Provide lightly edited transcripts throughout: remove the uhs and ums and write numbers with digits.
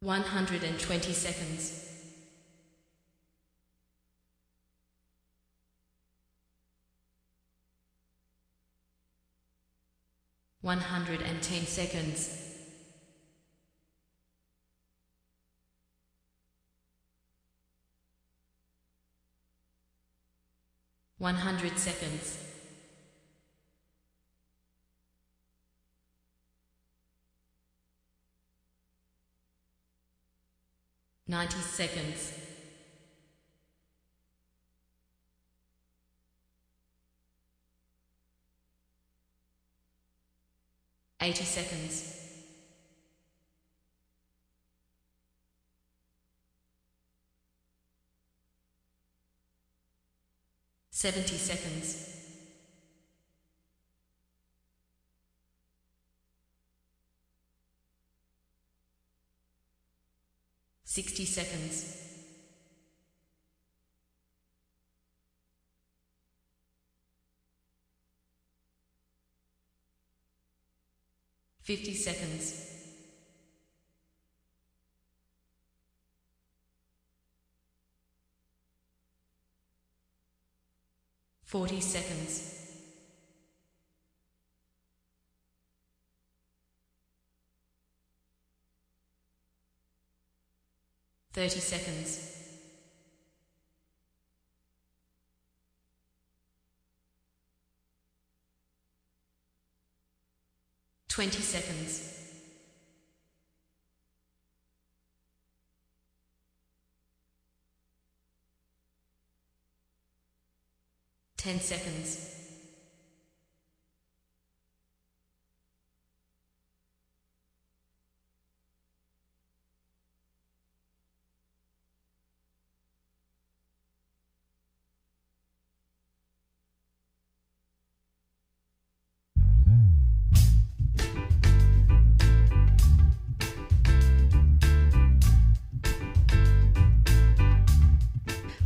120 seconds. 110 seconds. 100 seconds. 90 seconds. 80 seconds. 70 seconds. 60 seconds. 50 seconds. 40 seconds. 30 seconds. 20 seconds. 10 seconds.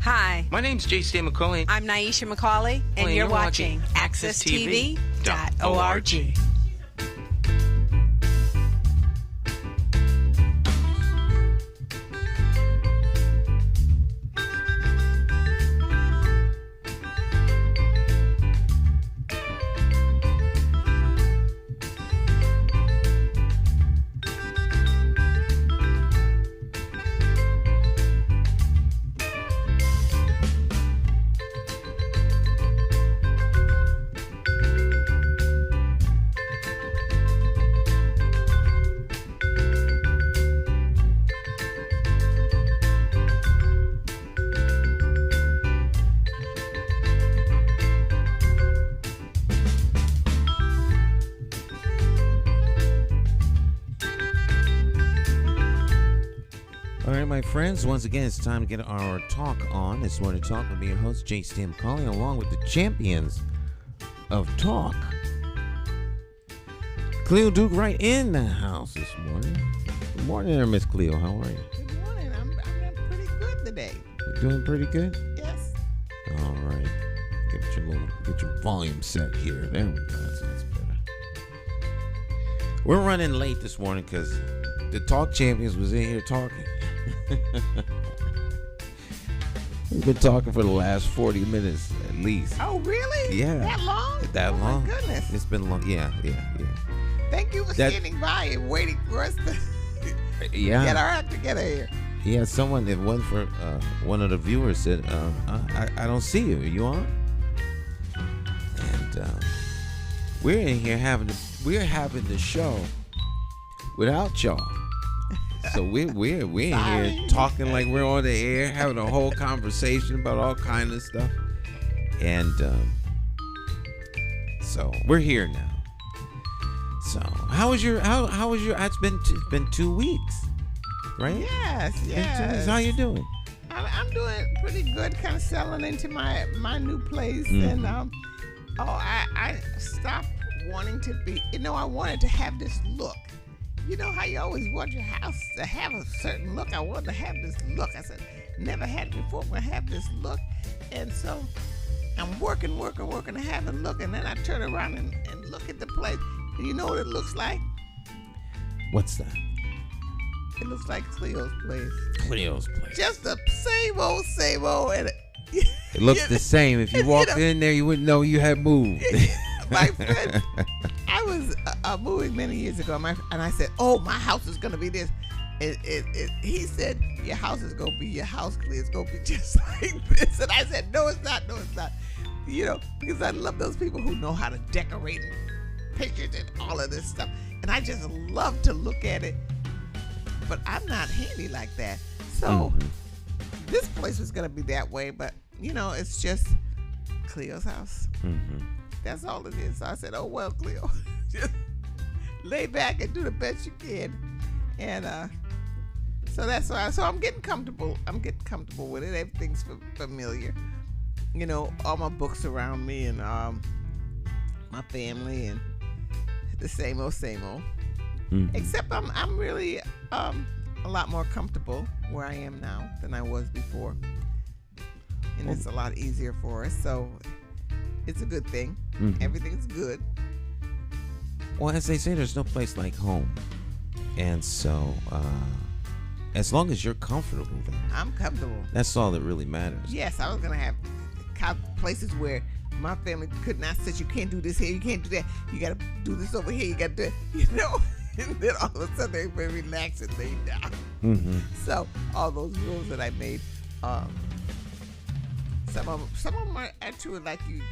'Hi, my name's J.C. McCauley. I'm Naisha McCauley, and you're watching AccessTV.org. My friends, once again, it's time to get our talk on. This morning talk with me, your host, J.C. McCauley, along with the champions of talk. Cleo Duke-Wright in the house this morning. Good morning there, Miss Cleo. How are you? Good morning. I'm pretty good today. You doing pretty good? Yes. All right. Get your volume set here. There we go. That's better. We're running late this morning because the talk champions was in here talking. We've been talking for the last 40 minutes at least. Oh, really? Yeah. That long? That long? My goodness. It's been long. Yeah. Thank you for standing by and waiting for us to get our act together here. Yeah, someone, it wasn't for one of the viewers said, I don't see you. Are you on? And we're in here having the show without y'all. So we're in here talking like we're on the air, having a whole conversation about all kind of stuff, and so we're here now. So how was your? It's been 2 weeks, right? Yes. How you doing? I'm doing pretty good, kind of settling into my new place, and I stopped wanting to be. I wanted to have this look. You know how you always want your house to have a certain look? I wanted to have this look. I said, never had it before, but I have this look. And so I'm working to have a look. And then I turn around and look at the place. And you know what it looks like? What's that? It looks like Cleo's place. Cleo's place. Just the same old, and It looks the same. If you walked in there, you wouldn't know you had moved. my friend, I was moving many years ago, and I said, "Oh, my house is gonna be this." He said, "Your house is gonna be your house, Cleo. It's gonna be just like this." And I said, "No, it's not. No, it's not." You know, because I love those people who know how to decorate pictures and all of this stuff, and I just love to look at it. But I'm not handy like that, so this place was gonna be that way. But you know, it's just Cleo's house. That's all it is. So I said, "Oh well, Cleo, just lay back and do the best you can." And so that's why. So I'm getting comfortable. With it. Everything's familiar. You know, all my books around me and my family and the same old. Except I'm really a lot more comfortable where I am now than I was before, and it's a lot easier for us. So it's a good thing. Everything's good. Well, as they say, there's no place like home. And so, as long as you're comfortable there, I'm comfortable. That's all that really matters. Yes, I was gonna have places where my family could not sit. You can't do this here. You can't do that. You gotta do this over here. You gotta do it. You know. And then all of a sudden they very relaxed and laid down. So all those rules that I made, some of them are true, like you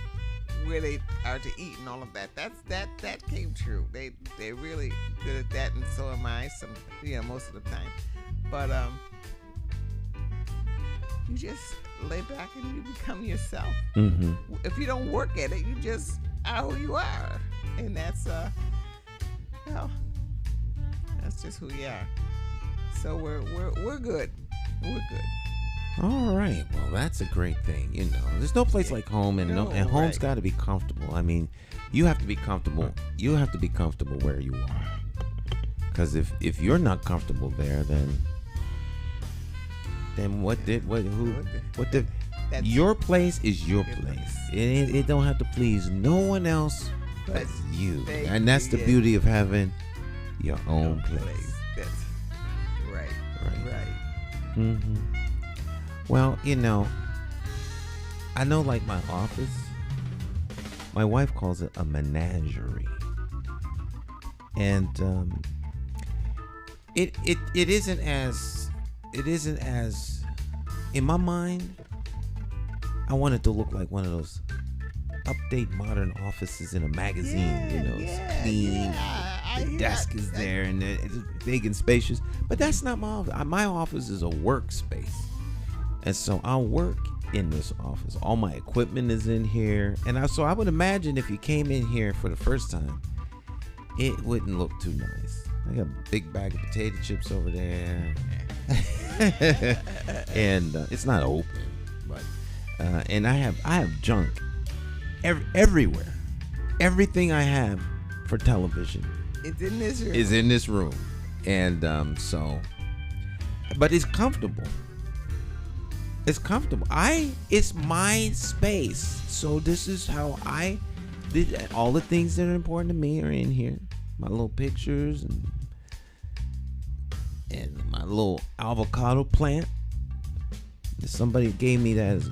where they are to eat and all of that. That came true. They're really good at that, and so am I. Most of the time. But you just lay back and you become yourself. If you don't work at it, you just are who you are, and that's that's just who we are. So we're good. We're good. All right. Well, that's a great thing. You know, there's no place like home, and and home's got to be comfortable. I mean, you have to be comfortable. You have to be comfortable where you are. Because if you're not comfortable there, then your place is your place. It don't have to please no one else but you. And that's the beauty of having your own place. That's right. Well, you know, I know, like my office, my wife calls it a menagerie, and it isn't as in my mind. I want it to look like one of those update modern offices in a magazine. It's clean. The desk is there and it's big and spacious. But that's not my office. My office is a workspace. And so I'll work in this office. All my equipment is in here. And so I would imagine if you came in here for the first time, it wouldn't look too nice. I got a big bag of potato chips over there. And it's not open. But and I have junk everywhere. Everything I have for television is in this room. And but it's comfortable. It's comfortable. It's my space. So this is how I did. All the things that are important to me are in here. My little pictures and my little avocado plant. Somebody gave me that.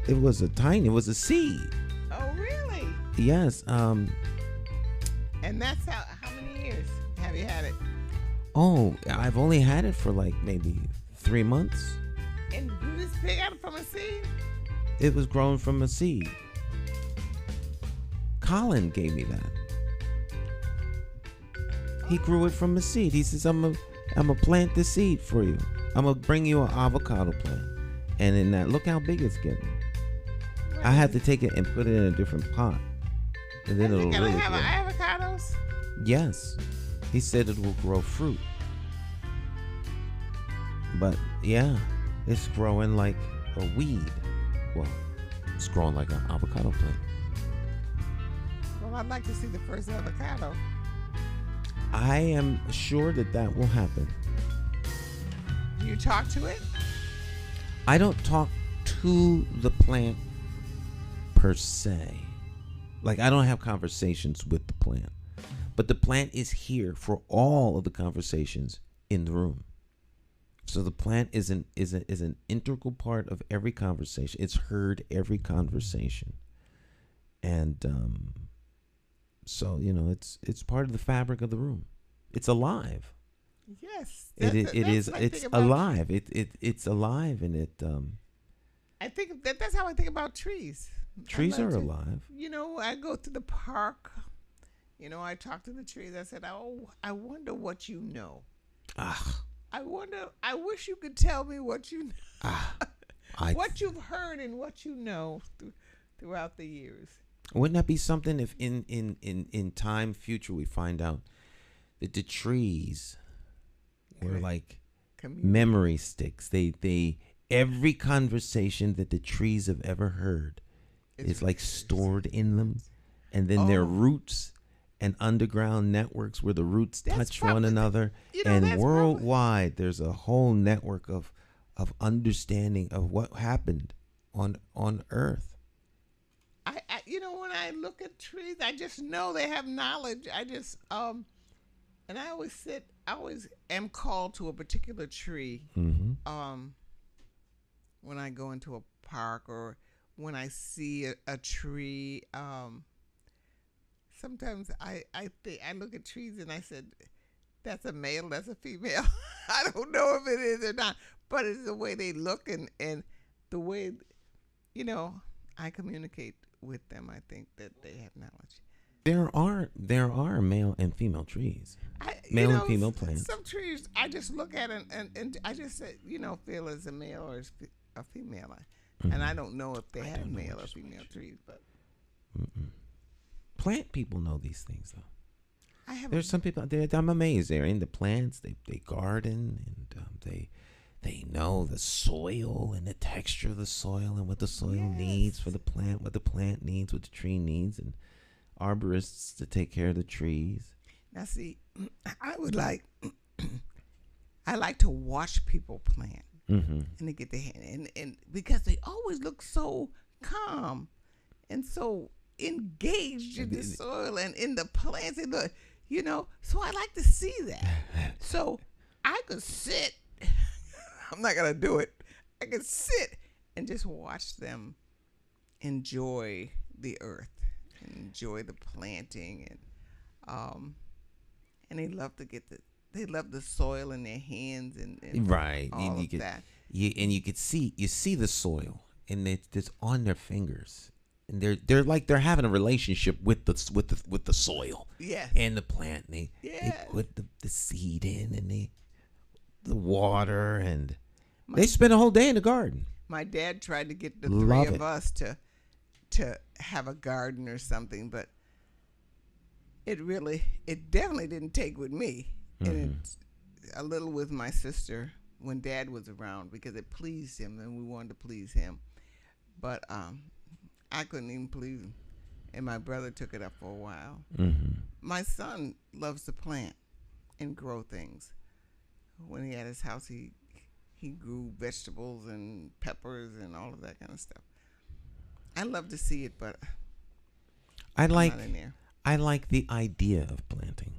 It was a seed. Oh, really? Yes. And that's how many years have you had it? Oh, I've only had it for like maybe 3 months. And you just pick out from a seed? It was grown from a seed. Colin gave me that. He grew it from a seed. He says, I'm gonna plant the seed for you. I'm gonna bring you an avocado plant. And in that, look how big it's getting. I have to take it and put it in a different pot. And then it'll really have avocados? Yes. He said it will grow fruit. But yeah, it's growing like a weed. Well, it's growing like an avocado plant. Well, I'd like to see the first avocado. I am sure that will happen. Do you talk to it? I don't talk to the plant per se. Like, I don't have conversations with the plant. But the plant is here for all of the conversations in the room. So the plant is an integral part of every conversation. It's heard every conversation. And so, it's part of the fabric of the room. It's alive. Yes. It's alive. It's alive, and it I think that's how I think about trees. Trees are alive. I go to the park. I talk to the trees. I said, "Oh, I wonder what you know." I wish you could tell me what you know. What you've heard and what you know throughout the years. Wouldn't that be something if in time future we find out that the trees were like memory sticks. They every conversation that the trees have ever heard is like stored in them, and then their roots and underground networks where the roots touch one another, and worldwide there's a whole network of understanding of what happened on Earth. When I look at trees, I just know they have knowledge. I just and I always am called to a particular tree. Mm-hmm. When I go into a park or when I see a tree, sometimes I look at trees and I said, that's a male, that's a female. I don't know if it is or not, but it's the way they look and the way, I communicate with them. I think that they have knowledge. There are male and female trees. Male and female plants. Some trees I just look at and I just say, feel as a male or as a female. And I don't know if they have male or female trees, but plant people know these things though. There's some people out there. I'm amazed. They're into plants. They garden and they know the soil and the texture of the soil and what the soil needs for the plant, what the plant needs, what the tree needs, and arborists to take care of the trees. Now, see, I like to watch people plant, and they get their hand, and because they always look so calm and so engaged in the soil and in the plants. They look, so I like to see that. So I could sit. I'm not gonna do it. I could sit and just watch them enjoy the earth, and enjoy the planting, and they love the soil in their hands and right. all of that. And you see the soil, and it's on their fingers, and they're having a relationship with the soil, and the plant. And they put the seed in, and the water, and they spend a whole day in the garden. My dad tried to get the three of us to have a garden or something, but it definitely didn't take with me, and it's a little with my sister when Dad was around because it pleased him and we wanted to please him, but I couldn't even please him, and my brother took it up for a while. My son loves to plant and grow things. When he had his house, he grew vegetables and peppers and all of that kind of stuff. I love to see it, but I'm not in there. I like the idea of planting,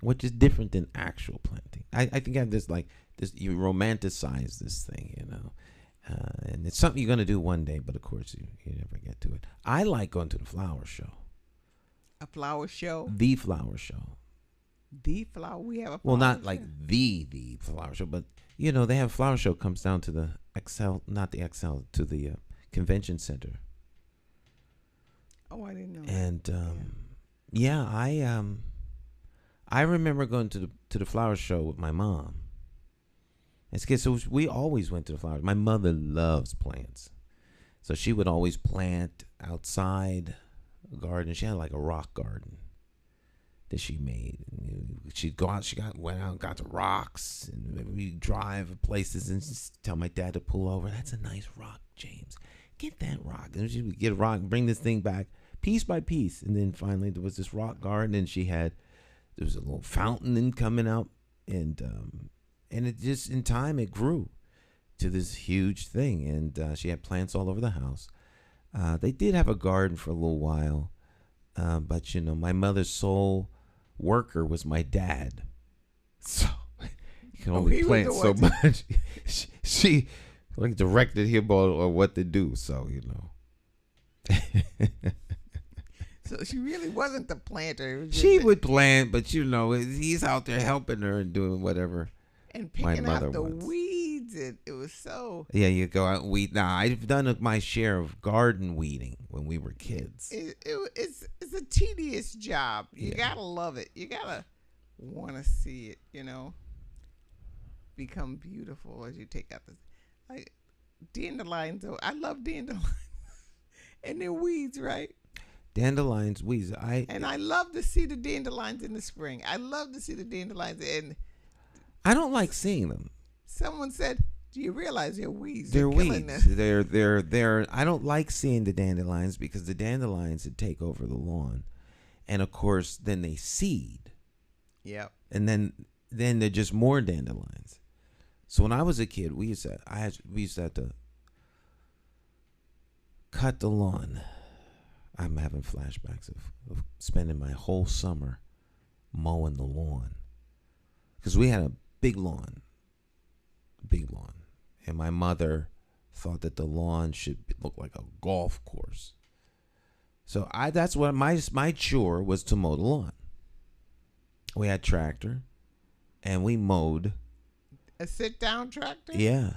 which is different than actual planting. I think I have this you romanticize this thing, and it's something you're gonna do one day, but of course you never get to it. I like going to the flower show. A flower show? The flower show. The flower? We have a flower show? Well, not like the flower show, but they have a flower show comes down to the to the convention center. Oh, I didn't know. And I remember going to the flower show with my mom. So we always went to the flowers. My mother loves plants, so she would always plant outside a garden. She had like a rock garden that she made. She'd go out. Went out, got the rocks, and we drive places and just tell my dad to pull over. That's a nice rock, James. Get that rock. And she would get a rock, bring this thing back piece by piece, and then finally there was this rock garden, and there was a little fountain coming out, and it just in time it grew to this huge thing, and she had plants all over the house. They did have a garden for a little while, But my mother's sole worker was my dad, so you can only plant so much. she like directed him on what to do. So So she really wasn't the planter. She would plant, but he's out there helping her and doing whatever. And picking out the weeds. It was so. Yeah, you go out and weed. Now, I've done my share of garden weeding when we were kids. It's a tedious job. You gotta love it. You gotta want to see it, become beautiful as you take out the dandelions. I love dandelions. And they're weeds, right? Dandelions, weeds. I love to see the dandelions in the spring. I love to see the dandelions, and I don't like seeing them. Someone said, "Do you realize they're weeds? They're weeds. They're. I don't like seeing the dandelions because the dandelions would take over the lawn, and of course, then they seed. Yep. And then they're just more dandelions. So when I was a kid, we used to have to cut the lawn. I'm having flashbacks of spending my whole summer mowing the lawn because we had a big lawn, and my mother thought that the lawn should look like a golf course. So that's what my chore was, to mow the lawn. We had tractor, and we mowed. A sit-down tractor? Yeah.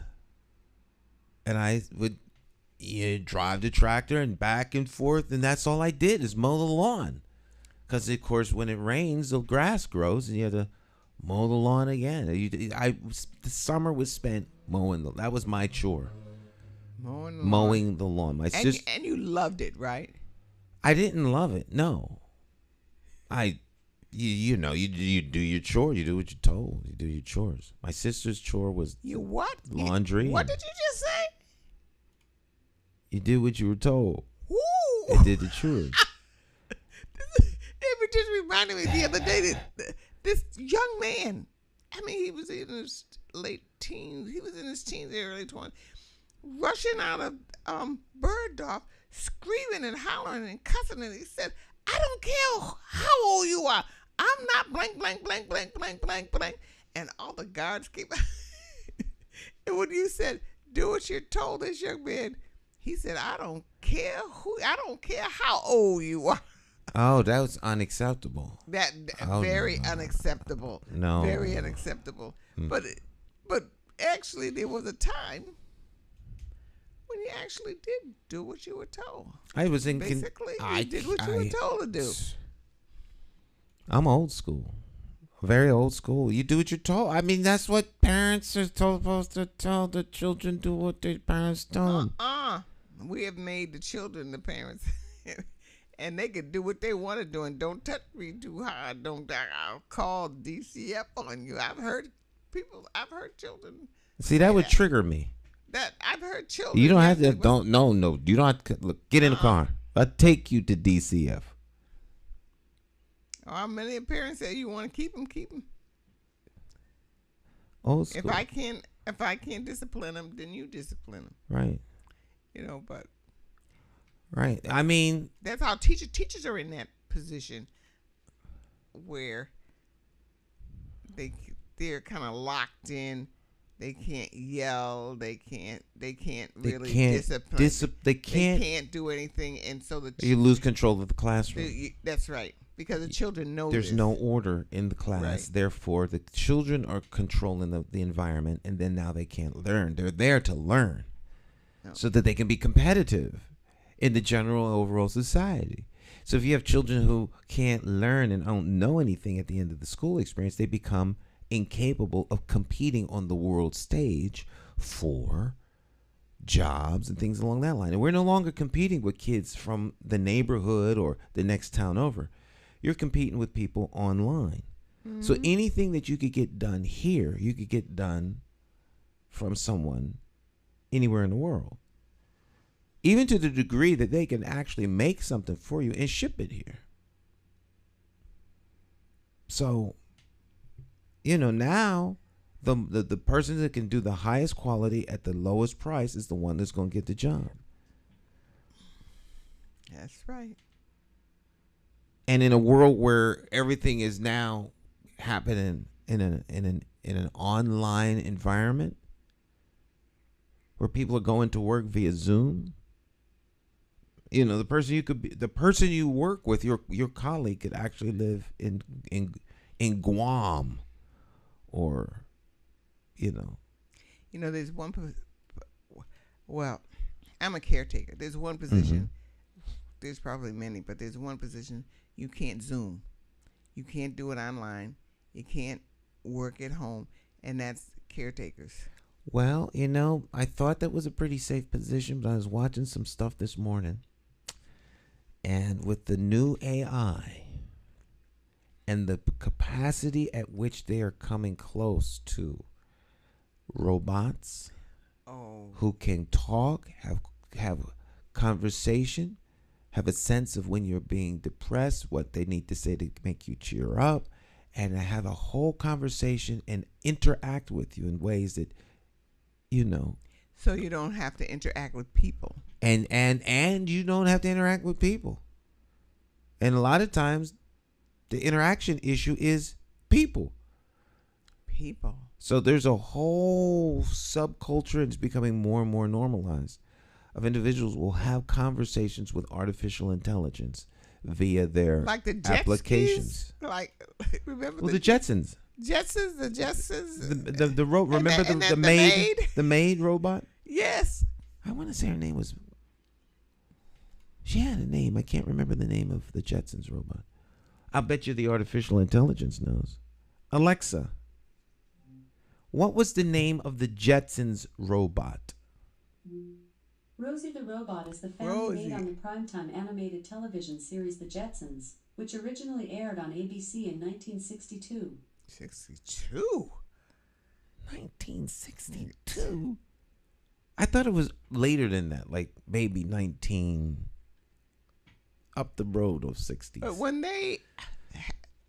And I would drive the tractor and back and forth, and that's all I did is mow the lawn. Because, of course, when it rains, the grass grows, and you have to mow the lawn again. The summer was spent mowing. That was my chore. Mowing the lawn. My sister, and you loved it, right? I didn't love it. No. You do your chore. You do what you're told. You do your chores. My sister's chore was laundry. What did you just say? You did what you were told. Woo! You did the chores. It just reminded me the other day that this young man, he was in his late teens. He was in his teens, early 20s, rushing out of Bergdorf, screaming and hollering and cussing. And he said, "I don't care how old you are. I'm not blank, blank, blank, blank, blank, blank, blank." And all the guards came out. And when you said, "Do what you're told," this young man, he said, I don't care how old you are." Oh, that was unacceptable. Very unacceptable. No. Very unacceptable. But actually there was a time when you actually did do what you were told. Basically, you did what you were told to do. I'm old school. Very old school. You do what you're told. That's what parents are supposed to tell the children. Do what their parents tell them. We have made the children the parents. And they can do what they want to do, and don't touch me too hard. I'll call DCF on you. I've heard children. See, that would trigger me. I've heard children. You don't have to. No. You don't have to. Look, get in the car. I'll take you to DCF. How many parents say you want to keep them? Keep them. Old school. If I can't discipline them, then you discipline them. Right. But. Right. That's how teachers are in that position where they're kind of locked in. They can't yell. They can't really discipline. They can't do anything, and so you lose control of the classroom. That's right, because the children know there's no order in the class. Right. Therefore, the children are controlling the environment, and then now they can't learn. They're there to learn, so that they can be competitive in the general overall society. So if you have children who can't learn and don't know anything at the end of the school experience, they become incapable of competing on the world stage for jobs and things along that line. And we're no longer competing with kids from the neighborhood or the next town over. You're competing with people online. Mm-hmm. So anything that you could get done here, you could get done from someone anywhere in the world. Even to the degree that they can actually make something for you and ship it here. So, now the person that can do the highest quality at the lowest price is the one that's going to get the job. That's right. And in a world where everything is now happening in an online environment, where people are going to work via Zoom, the person you work with, your colleague could actually live in Guam, or there's one. Well, I'm a caretaker. There's one position. There's probably many, but there's one position you can't Zoom. You can't do it online. You can't work at home, and that's caretakers. Well, I thought that was a pretty safe position, but I was watching some stuff this morning, and with the new AI and the capacity at which they are coming close to robots who can talk, have conversation, have a sense of when you're being depressed, what they need to say to make you cheer up, and have a whole conversation and interact with you in ways that, So you don't have to interact with people. And you don't have to interact with people. And a lot of times, the interaction issue is people. People. So there's a whole subculture, and it's becoming more and more normalized, of individuals will have conversations with artificial intelligence via their like the jet applications. Skis? Remember the Jetsons. The Jetsons. The remember the maid? The maid robot? Yes. I want to say her name was. She had a name. I can't remember the name of the Jetsons robot. I'll bet you the artificial intelligence knows. Alexa. What was the name of the Jetsons robot? Rosie the Robot is the family made on the primetime animated television series The Jetsons, which originally aired on ABC in 1962. 1962? I thought it was later than that, like maybe 19 up the road of 60s. But when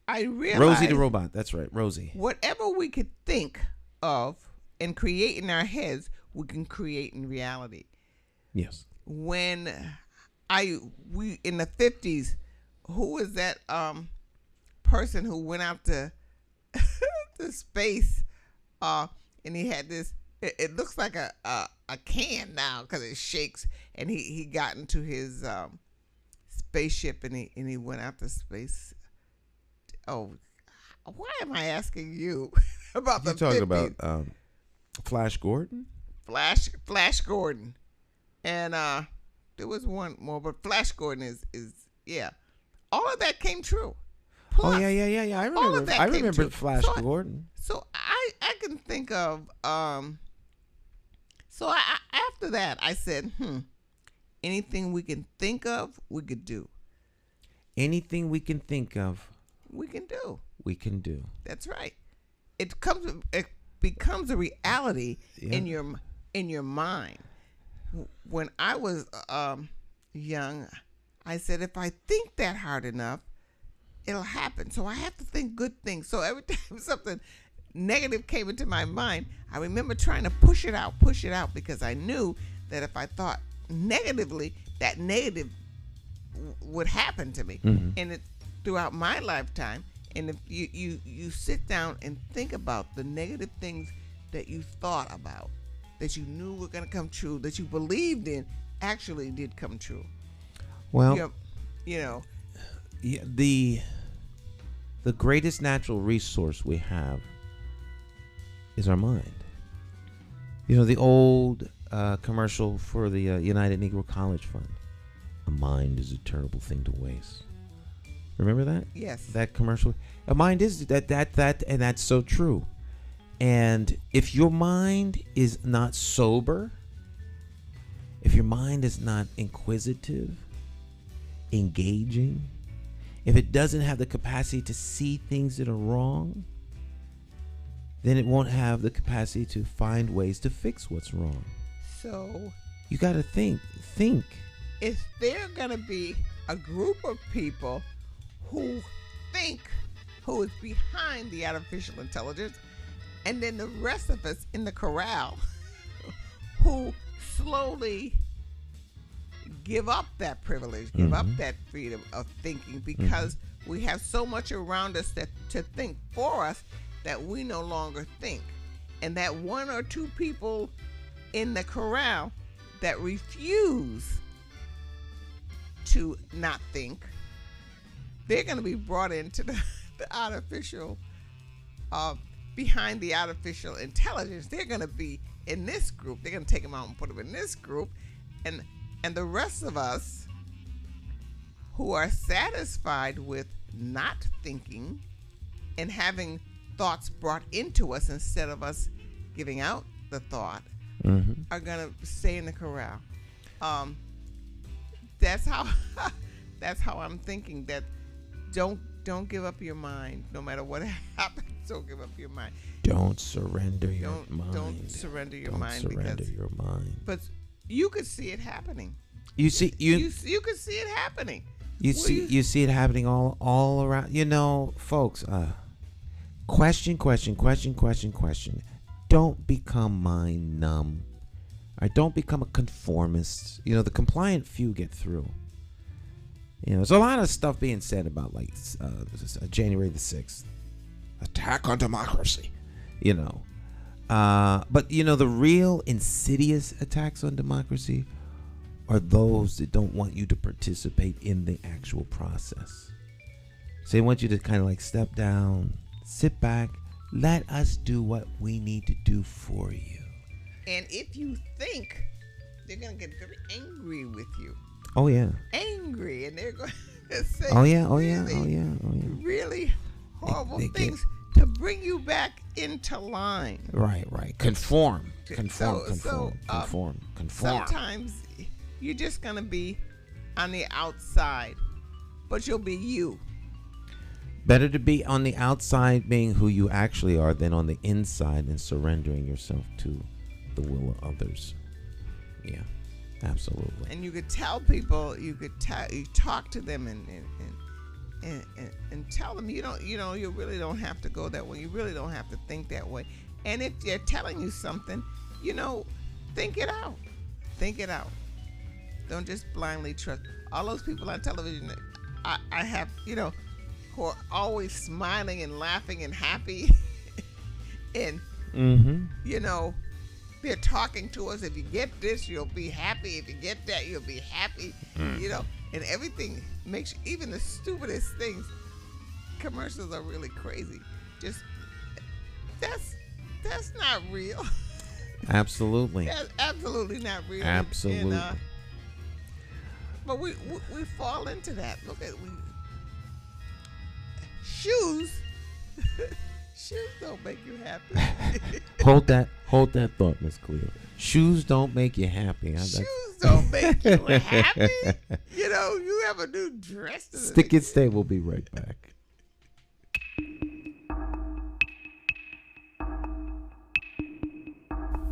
I realized Rosie the Robot, that's right, Rosie. Whatever we could think of and create in our heads, we can create in reality. Yes. When we in the 50s, who was that person who went out to space, and he had this, it looks like a can now because it shakes, and he got into his spaceship and he went out to space. Oh, why am I asking you about the 50s? You're talking about Flash Gordon? Flash Gordon. And there was one more, but Flash Gordon is yeah. All of that came true. Plus, yeah. I remember Flash Gordon. So I can think of so after that I said, anything we can think of, we could do. Anything we can think of, we can do. We can do. That's right. It becomes a reality in your mind. When I was young, I said, if I think that hard enough, it'll happen. So I have to think good things. So every time something negative came into my mind, I remember trying to push it out because I knew that if I thought negatively, that negative would happen to me. Mm-hmm. And it throughout my lifetime. And if you sit down and think about the negative things that you thought about, that you knew were going to come true, that you believed in, actually did come true. Well, the greatest natural resource we have is our mind. The old commercial for the United Negro College Fund. A mind is a terrible thing to waste. Remember that? Yes. That commercial. A mind is that, and that's so true. And if your mind is not sober, if your mind is not inquisitive, engaging, if it doesn't have the capacity to see things that are wrong, then it won't have the capacity to find ways to fix what's wrong. So you got to think. Is there going to be a group of people who is behind the artificial intelligence, and then the rest of us in the corral who slowly give up that privilege, give up that freedom of thinking, because we have so much around us that to think for us that we no longer think. And that one or two people in the corral that refuse to not think, they're going to be brought into the artificial, behind the artificial intelligence. They're going to be in this group. They're going to take them out and put them in this group. And the rest of us who are satisfied with not thinking and having thoughts brought into us instead of us giving out the thought are going to stay in the corral. That's how I'm thinking, that don't give up your mind no matter what happens. Don't give up your mind. Don't surrender your mind. Don't surrender your mind. Don't surrender your mind. But you could see it happening. You see you could see it happening. You see it happening all around. You know, folks. Question. Don't become mind numb. All right, don't become a conformist. You know, the compliant few get through. You know, there's a lot of stuff being said about like January the 6th, attack on democracy. You know, but you know the real insidious attacks on democracy are those that don't want you to participate in the actual process. So they want you to kind of like step down, sit back, let us do what we need to do for you. And if you think, they're going to get very angry with you. Oh, yeah. Angry. And they're going to say really horrible things to bring you back into line. Right. Conform. Sometimes you're just going to be on the outside, but you'll be you. Better to be on the outside being who you actually are than on the inside and surrendering yourself to the will of others. Yeah, absolutely. And you could tell people, you talk to them and tell them you really don't have to go that way. You really don't have to think that way. And if they're telling you something, think it out. Think it out. Don't just blindly trust. All those people on television that I have, who are always smiling and laughing and happy. And, they're talking to us. If you get this, you'll be happy. If you get that, you'll be happy. And everything makes, even the stupidest things, commercials are really crazy. Just, that's not real. Absolutely. That's absolutely not real. Absolutely. But we fall into that. Look at shoes. Shoes don't make you happy. Hold that thought, Miss Cleo. Shoes don't make you happy. Shoes don't make you happy. You have a new dress. Stick and stay. We'll be right back.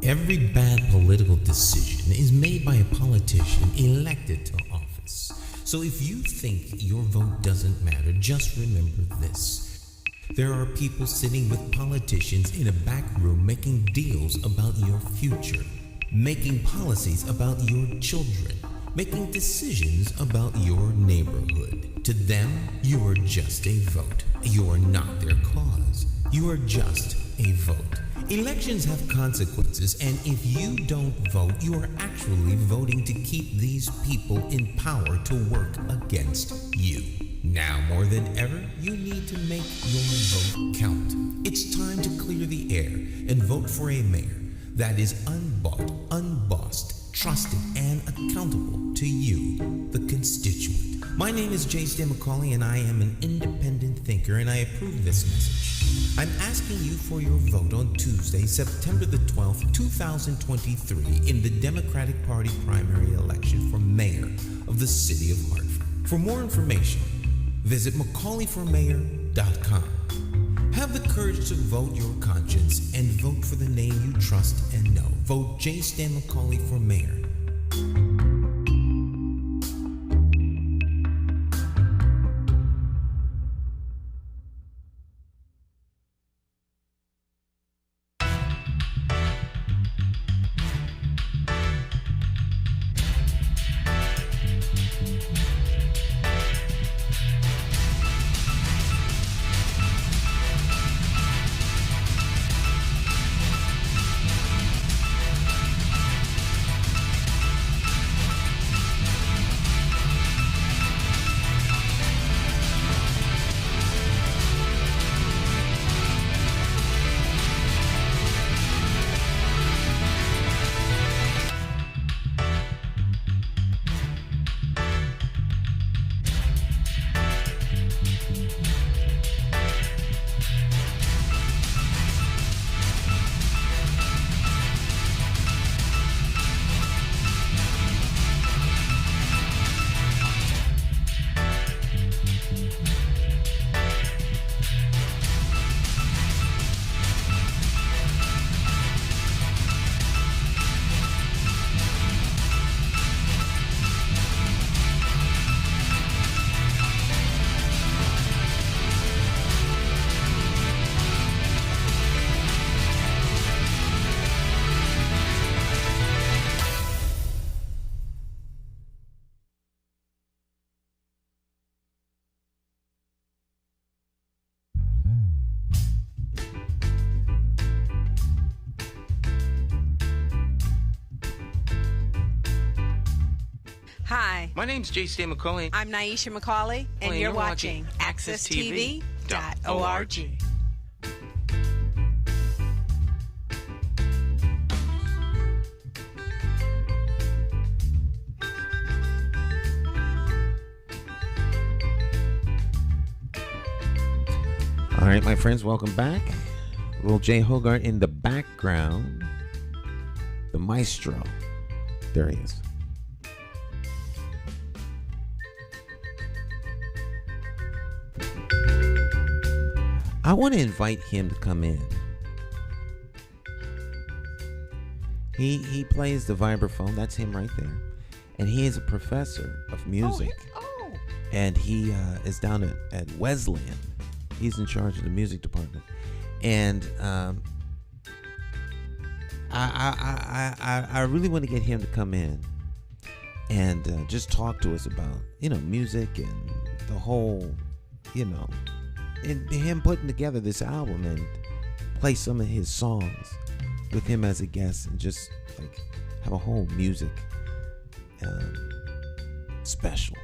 Every bad political decision is made by a politician elected to office. So if you think your vote doesn't matter, just remember this. There are people sitting with politicians in a back room making deals about your future, making policies about your children, making decisions about your neighborhood. To them, you are just a vote. You are not their cause. You are just a vote. Elections have consequences, and if you don't vote, you are actually voting to keep these people in power to work against you. Now more than ever, you need to make your vote count. It's time to clear the air and vote for a mayor that is unbought, unbossed, trusted, and accountable to you, the constituent. My name is J. McCauley, and I am an independent thinker, and I approve this message. I'm asking you for your vote on Tuesday, September the 12th, 2023, in the Democratic Party primary election for mayor of the city of Hartford. For more information, visit McCauleyformayor.com. Have the courage to vote your conscience and vote for the name you trust and know. Vote J. Stan McCauley for mayor. Hi. My name's J.C. McCauley. I'm Naisha McCauley, and you're watching AccessTV.org. All right, my friends, welcome back. Little Jay Hogarth in the background. The maestro. There he is. I want to invite him to come in. He plays the vibraphone. That's him right there. And he is a professor of music. And he is down at Wesleyan. He's in charge of the music department. And I really want to get him to come in and just talk to us about, music and the whole, and him putting together this album and play some of his songs with him as a guest and just like have a whole music special.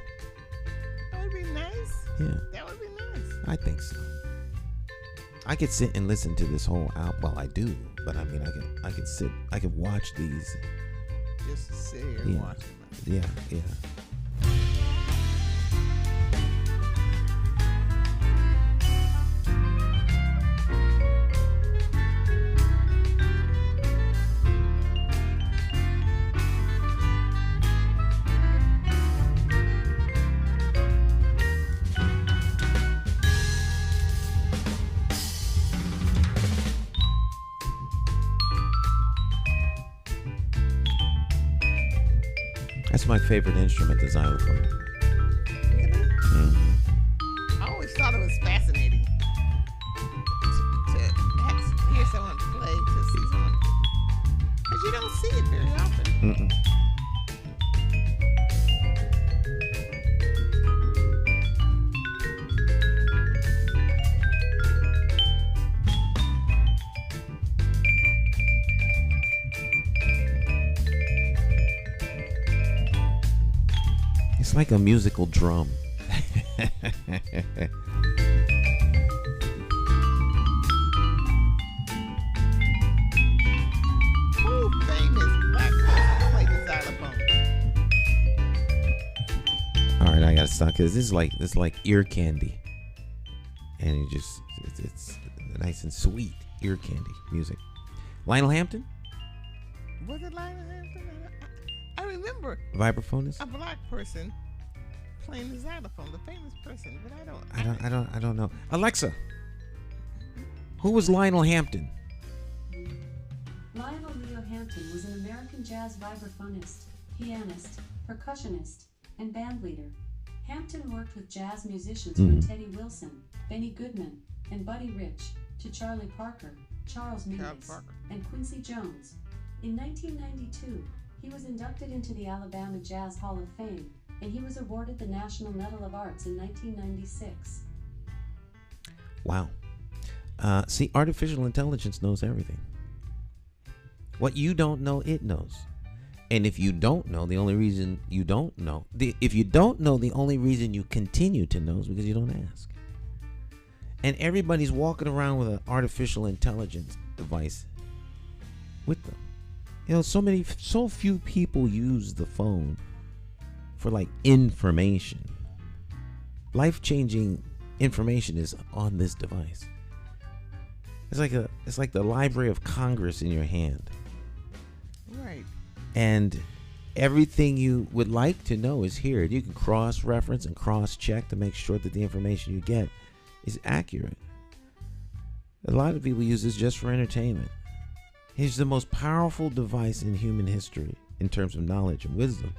That would be nice. Yeah. That would be nice. I think so. I could sit and listen to this whole album. Well, I do, but I mean, I could watch these. Just sit here and watch them. Yeah. That's my favorite instrument, the xylophone. Really? Mm-hmm. I always thought it was fascinating to hear someone play, to see someone, because you don't see it very often. Mm-mm. It's like a musical drum. Who famous black person played the xylophone? All right, I gotta stop because this is like ear candy, and it's nice and sweet ear candy music. Lionel Hampton, Was it Lionel Hampton? I remember vibraphonist. a black person playing the xylophone, the famous person, but I don't know. Alexa, who was Lionel Hampton? Lionel Leo Hampton was an American jazz vibraphonist, pianist, percussionist, and bandleader. Hampton worked with jazz musicians from Teddy Wilson, Benny Goodman, and Buddy Rich, to Charlie Parker, Charles Mingus, and Quincy Jones. In 1992, he was inducted into the Alabama Jazz Hall of Fame, and he was awarded the National Medal of Arts in 1996. Wow. See, artificial intelligence knows everything. What you don't know, it knows. And if you don't know, the only reason you don't know, if you don't know, the only reason you continue to know is because you don't ask. And everybody's walking around with an artificial intelligence device with them. So few people use the phone for like information. Life-changing information is on this device. It's like the Library of Congress in your hand. Right. And everything you would like to know is here. You can cross-reference and cross-check to make sure that the information you get is accurate. A lot of people use this just for entertainment. It's the most powerful device in human history in terms of knowledge and wisdom.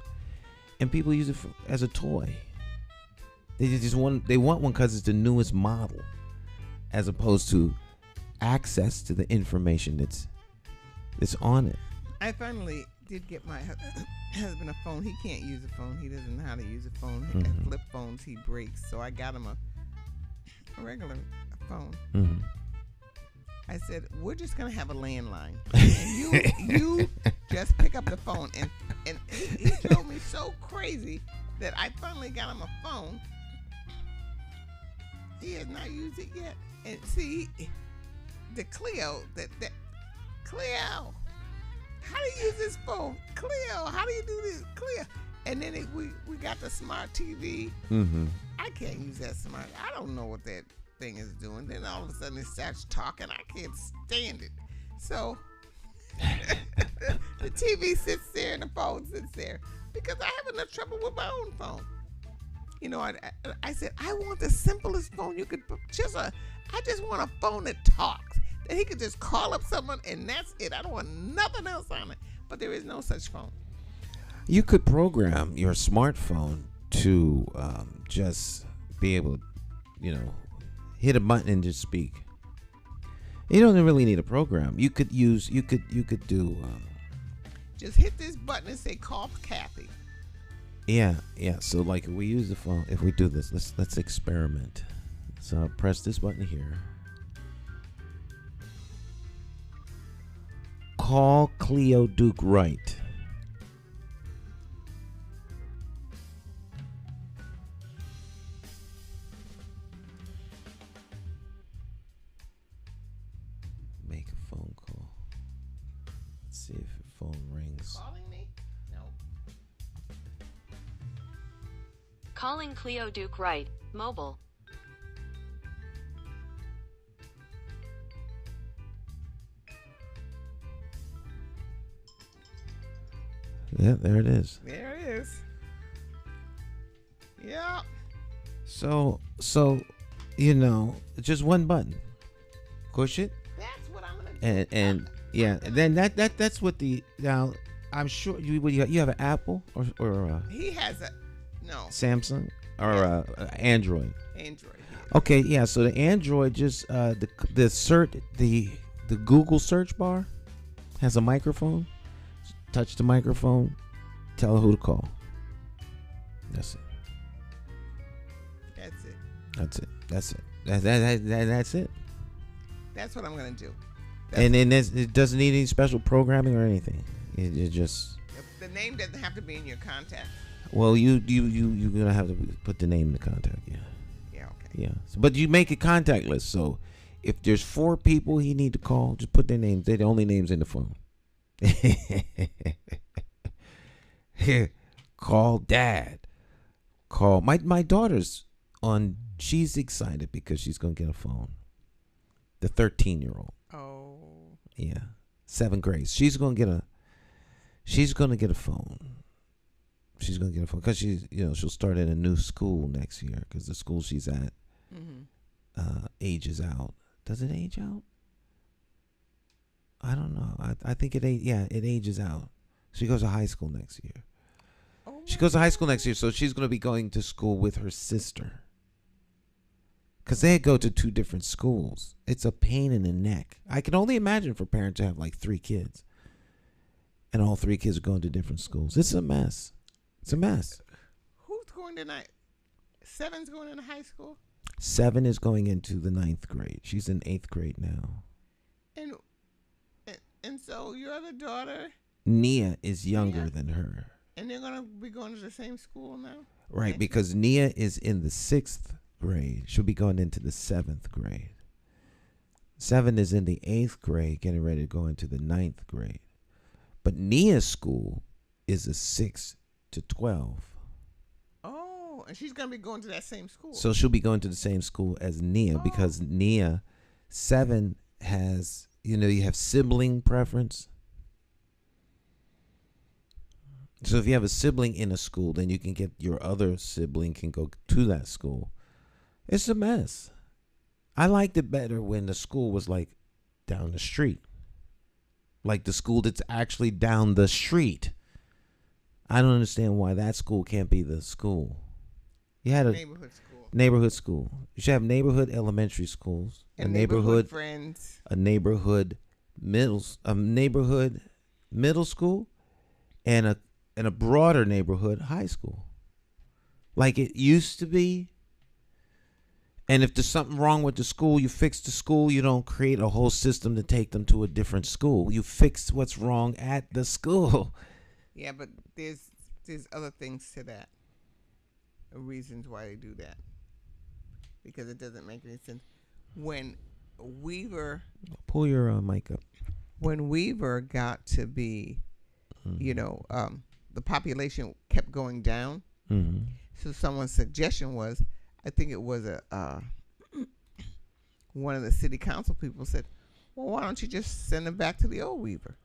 And people use it as a toy. They want one because it's the newest model, as opposed to access to the information that's on it. I finally did get my husband a phone. He can't use a phone. He doesn't know how to use a phone. Mm-hmm. Flip phones he breaks. So I got him a regular phone. Mm-hmm. I said, we're just going to have a landline. And you just pick up the phone. And he drove me so crazy that I finally got him a phone. He has not used it yet. And see, the Cleo, Cleo, how do you use this phone? Cleo, how do you do this? Cleo. And then we got the smart TV. Mm-hmm. I can't use that smart. I don't know what that thing is doing. Then all of a sudden it starts talking. I can't stand it. So the TV sits there and the phone sits there because I have enough trouble with my own phone. You know, I said, I want the simplest phone you could, I just want a phone that talks, that he could just call up someone and that's it. I don't want nothing else on it. But there is no such phone. You could program your smartphone to just be able to, hit a button and just speak. You don't really need a program. You could do. Just hit this button and say, call Kathy. Yeah. So like if we use the phone, if we do this, let's experiment. So press this button here. Call Cleo Duke-Wright. Make a phone call. Let's see if your phone rings. Calling me? No. Calling Cleo Duke-Wright, mobile. Yeah, there it is. There it is. Yeah. So just one button. Push it. That's what I'm gonna do. And then that's what now I'm sure you have an Apple or He has a Samsung or Android. Android. Okay, yeah. So the Android just the Google search bar has a microphone. Touch the microphone. Tell her who to call. That's it. That's it. That's it. That's what I'm gonna do. And then it doesn't need any special programming or anything. It just the name doesn't have to be in your contacts. Well, you're gonna have to put the name in the contact. Yeah. Yeah. Okay. Yeah. But you make a contact list. So if there's 4 people he need to call, just put their names. They're the only names in the phone. Call Dad. Call my daughter's on. She's excited because she's gonna get a phone. The 13-year-old. Oh. Yeah, 7th grade. She's gonna get a phone. She's gonna get a phone because she'll start in a new school next year because the school she's at ages out. Does it age out? I don't know. I think it ages out. She goes to high school next year. Oh. She goes to high school next year, so she's going to be going to school with her sister. Because they go to 2 different schools. It's a pain in the neck. I can only imagine for parents to have like 3 kids. And all 3 kids are going to different schools. It's a mess. It's a mess. Who's going tonight? 7's going into high school? 7 is going into the 9th grade. She's in 8th grade now. And so your other daughter? Nia is younger than her. And they're going to be going to the same school now? Right, because Nia is in the 6th grade. She'll be going into the 7th grade. 7 is in the 8th grade, getting ready to go into the 9th grade. But Nia's school is a 6 to 12. Oh, and she's going to be going to that same school. So she'll be going to the same school as Nia because Nia, 7 has, you have sibling preference. So if you have a sibling in a school, then you can get your other sibling can go to that school. It's a mess. I liked it better when the school was like down the street. Like the school that's actually down the street. I don't understand why that school can't be the school. You had a neighborhood school. You should have neighborhood elementary schools, and a neighborhood friends, a neighborhood middle school, and a broader neighborhood high school, like it used to be. And if there's something wrong with the school, you fix the school. You don't create a whole system to take them to a different school. You fix what's wrong at the school. Yeah, but there's other things to that. Reasons why they do that. Because it doesn't make any sense. When Weaver... Pull your mic up. When Weaver got to be, the population kept going down. Mm-hmm. So someone's suggestion was, I think it was one of the city council people said, well, why don't you just send them back to the old Weaver?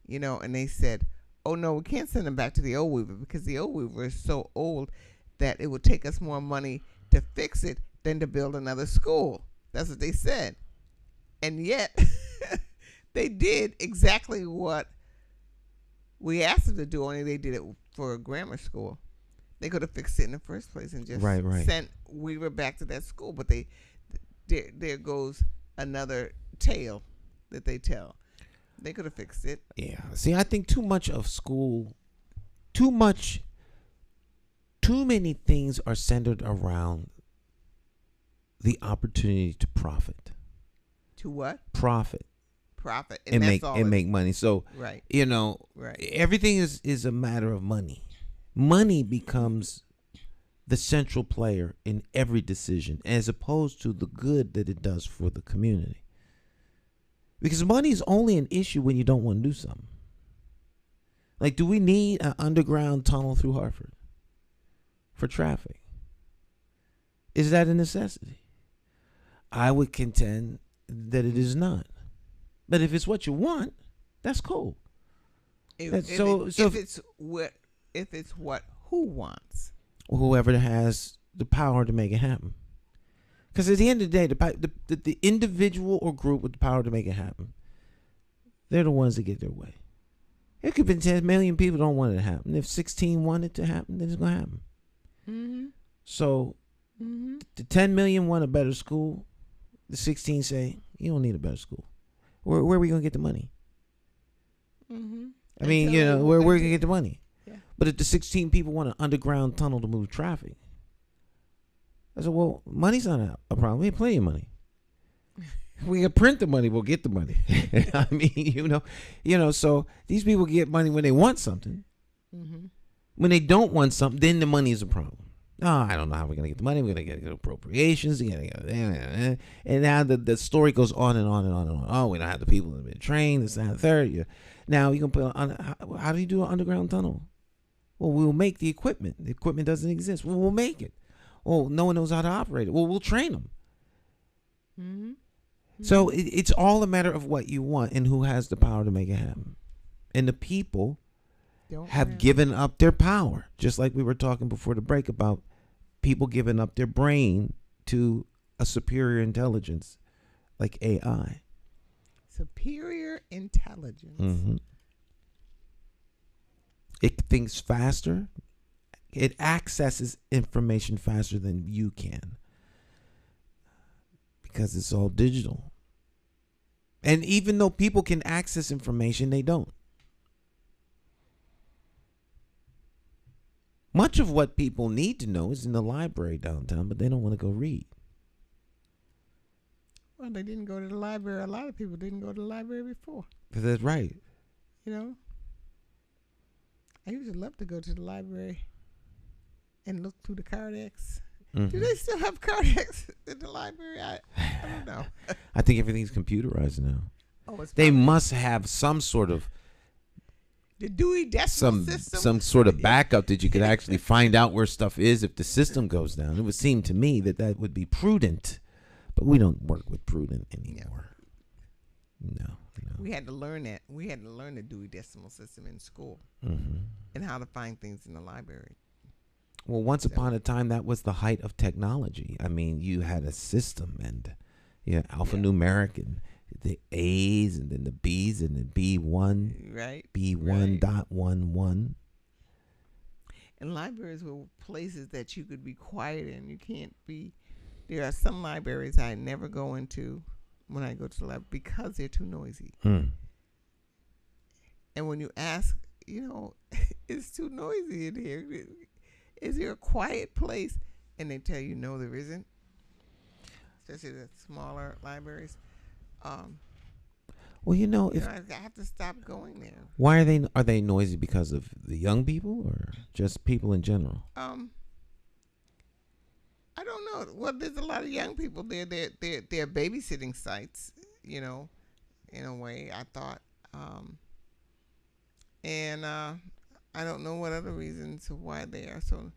And they said, oh, no, we can't send them back to the old Weaver because the old Weaver is so old that it would take us more money to fix it than to build another school. That's what they said. And yet they did exactly what we asked them to do, only they did it for a grammar school. They could have fixed it in the first place and just sent Weaver back to that school. But there goes another tale that they tell. They could have fixed it. Yeah. See, I think too much of school, too many things are centered around the opportunity to profit. To what? Profit. And make money. So, right. Everything is a matter of money. Money becomes the central player in every decision as opposed to the good that it does for the community. Because money is only an issue when you don't want to do something. Like, do we need an underground tunnel through Hartford for traffic? Is that a necessity? I would contend that it is not. But if it's what you want, that's cool. If it's what who wants? Whoever has the power to make it happen. Because at the end of the day, the individual or group with the power to make it happen, they're the ones that get their way. It could be 10 million people don't want it to happen. If 16 want it to happen, then it's going to happen. Mm-hmm. So the 10 million want a better school. The 16 say, you don't need a better school. Where are we going to get the money? Mm-hmm. I mean, where are we going to get the money? Yeah. But if the 16 people want an underground tunnel to move traffic, I said, well, money's not a problem. We have plenty of money. If we can print the money, we'll get the money. I mean, so these people get money when they want something. Mm-hmm. When they don't want something, then the money is a problem. Oh, I don't know how we're going to get the money. We're going to get appropriations. And now the story goes on and on and on and on. Oh, we don't have the people that have been trained. This, that, and the third. Yeah. Now, you can put how do you do an underground tunnel? Well, we'll make the equipment. The equipment doesn't exist. Well, we'll make it. Oh, no one knows how to operate it. Well, we'll train them. Mm-hmm. So it's all a matter of what you want and who has the power to make it happen. And the people have given up their power, just like we were talking before the break about people giving up their brain to a superior intelligence like AI. Superior intelligence. Mm-hmm. It thinks faster. It accesses information faster than you can because it's all digital. And even though people can access information, they don't. Much of what people need to know is in the library downtown, but they don't want to go read. Well, they didn't go to the library. A lot of people didn't go to the library before. That's right. I used to love to go to the library and look through the Cardex. Mm-hmm. Do they still have Cardex in the library? I don't know. I think everything's computerized now. Oh, they must have some sort of the Dewey Decimal System. Some sort of backup that you could actually find out where stuff is if the system goes down. It would seem to me that would be prudent, but we don't work with prudent anymore. No. We had to learn that. We had to learn the Dewey Decimal System in school and how to find things in the library. Well, once upon a time, that was the height of technology. I mean, you had a system and alphanumeric and the A's and then the B's and the B1. Right. B1.11. And libraries were places that you could be quiet in. You can't be. There are some libraries I never go into when I go to the library because they're too noisy. And when you ask, it's too noisy in here. Is there a quiet place? And they tell you, no, there isn't. especially the smaller libraries. Well, if I have to stop going there. why are they noisy because of the young people or just people in general? I don't know. Well, there's a lot of young people there. They're babysitting sites, in a way, I thought. And I don't know what other reasons why they're so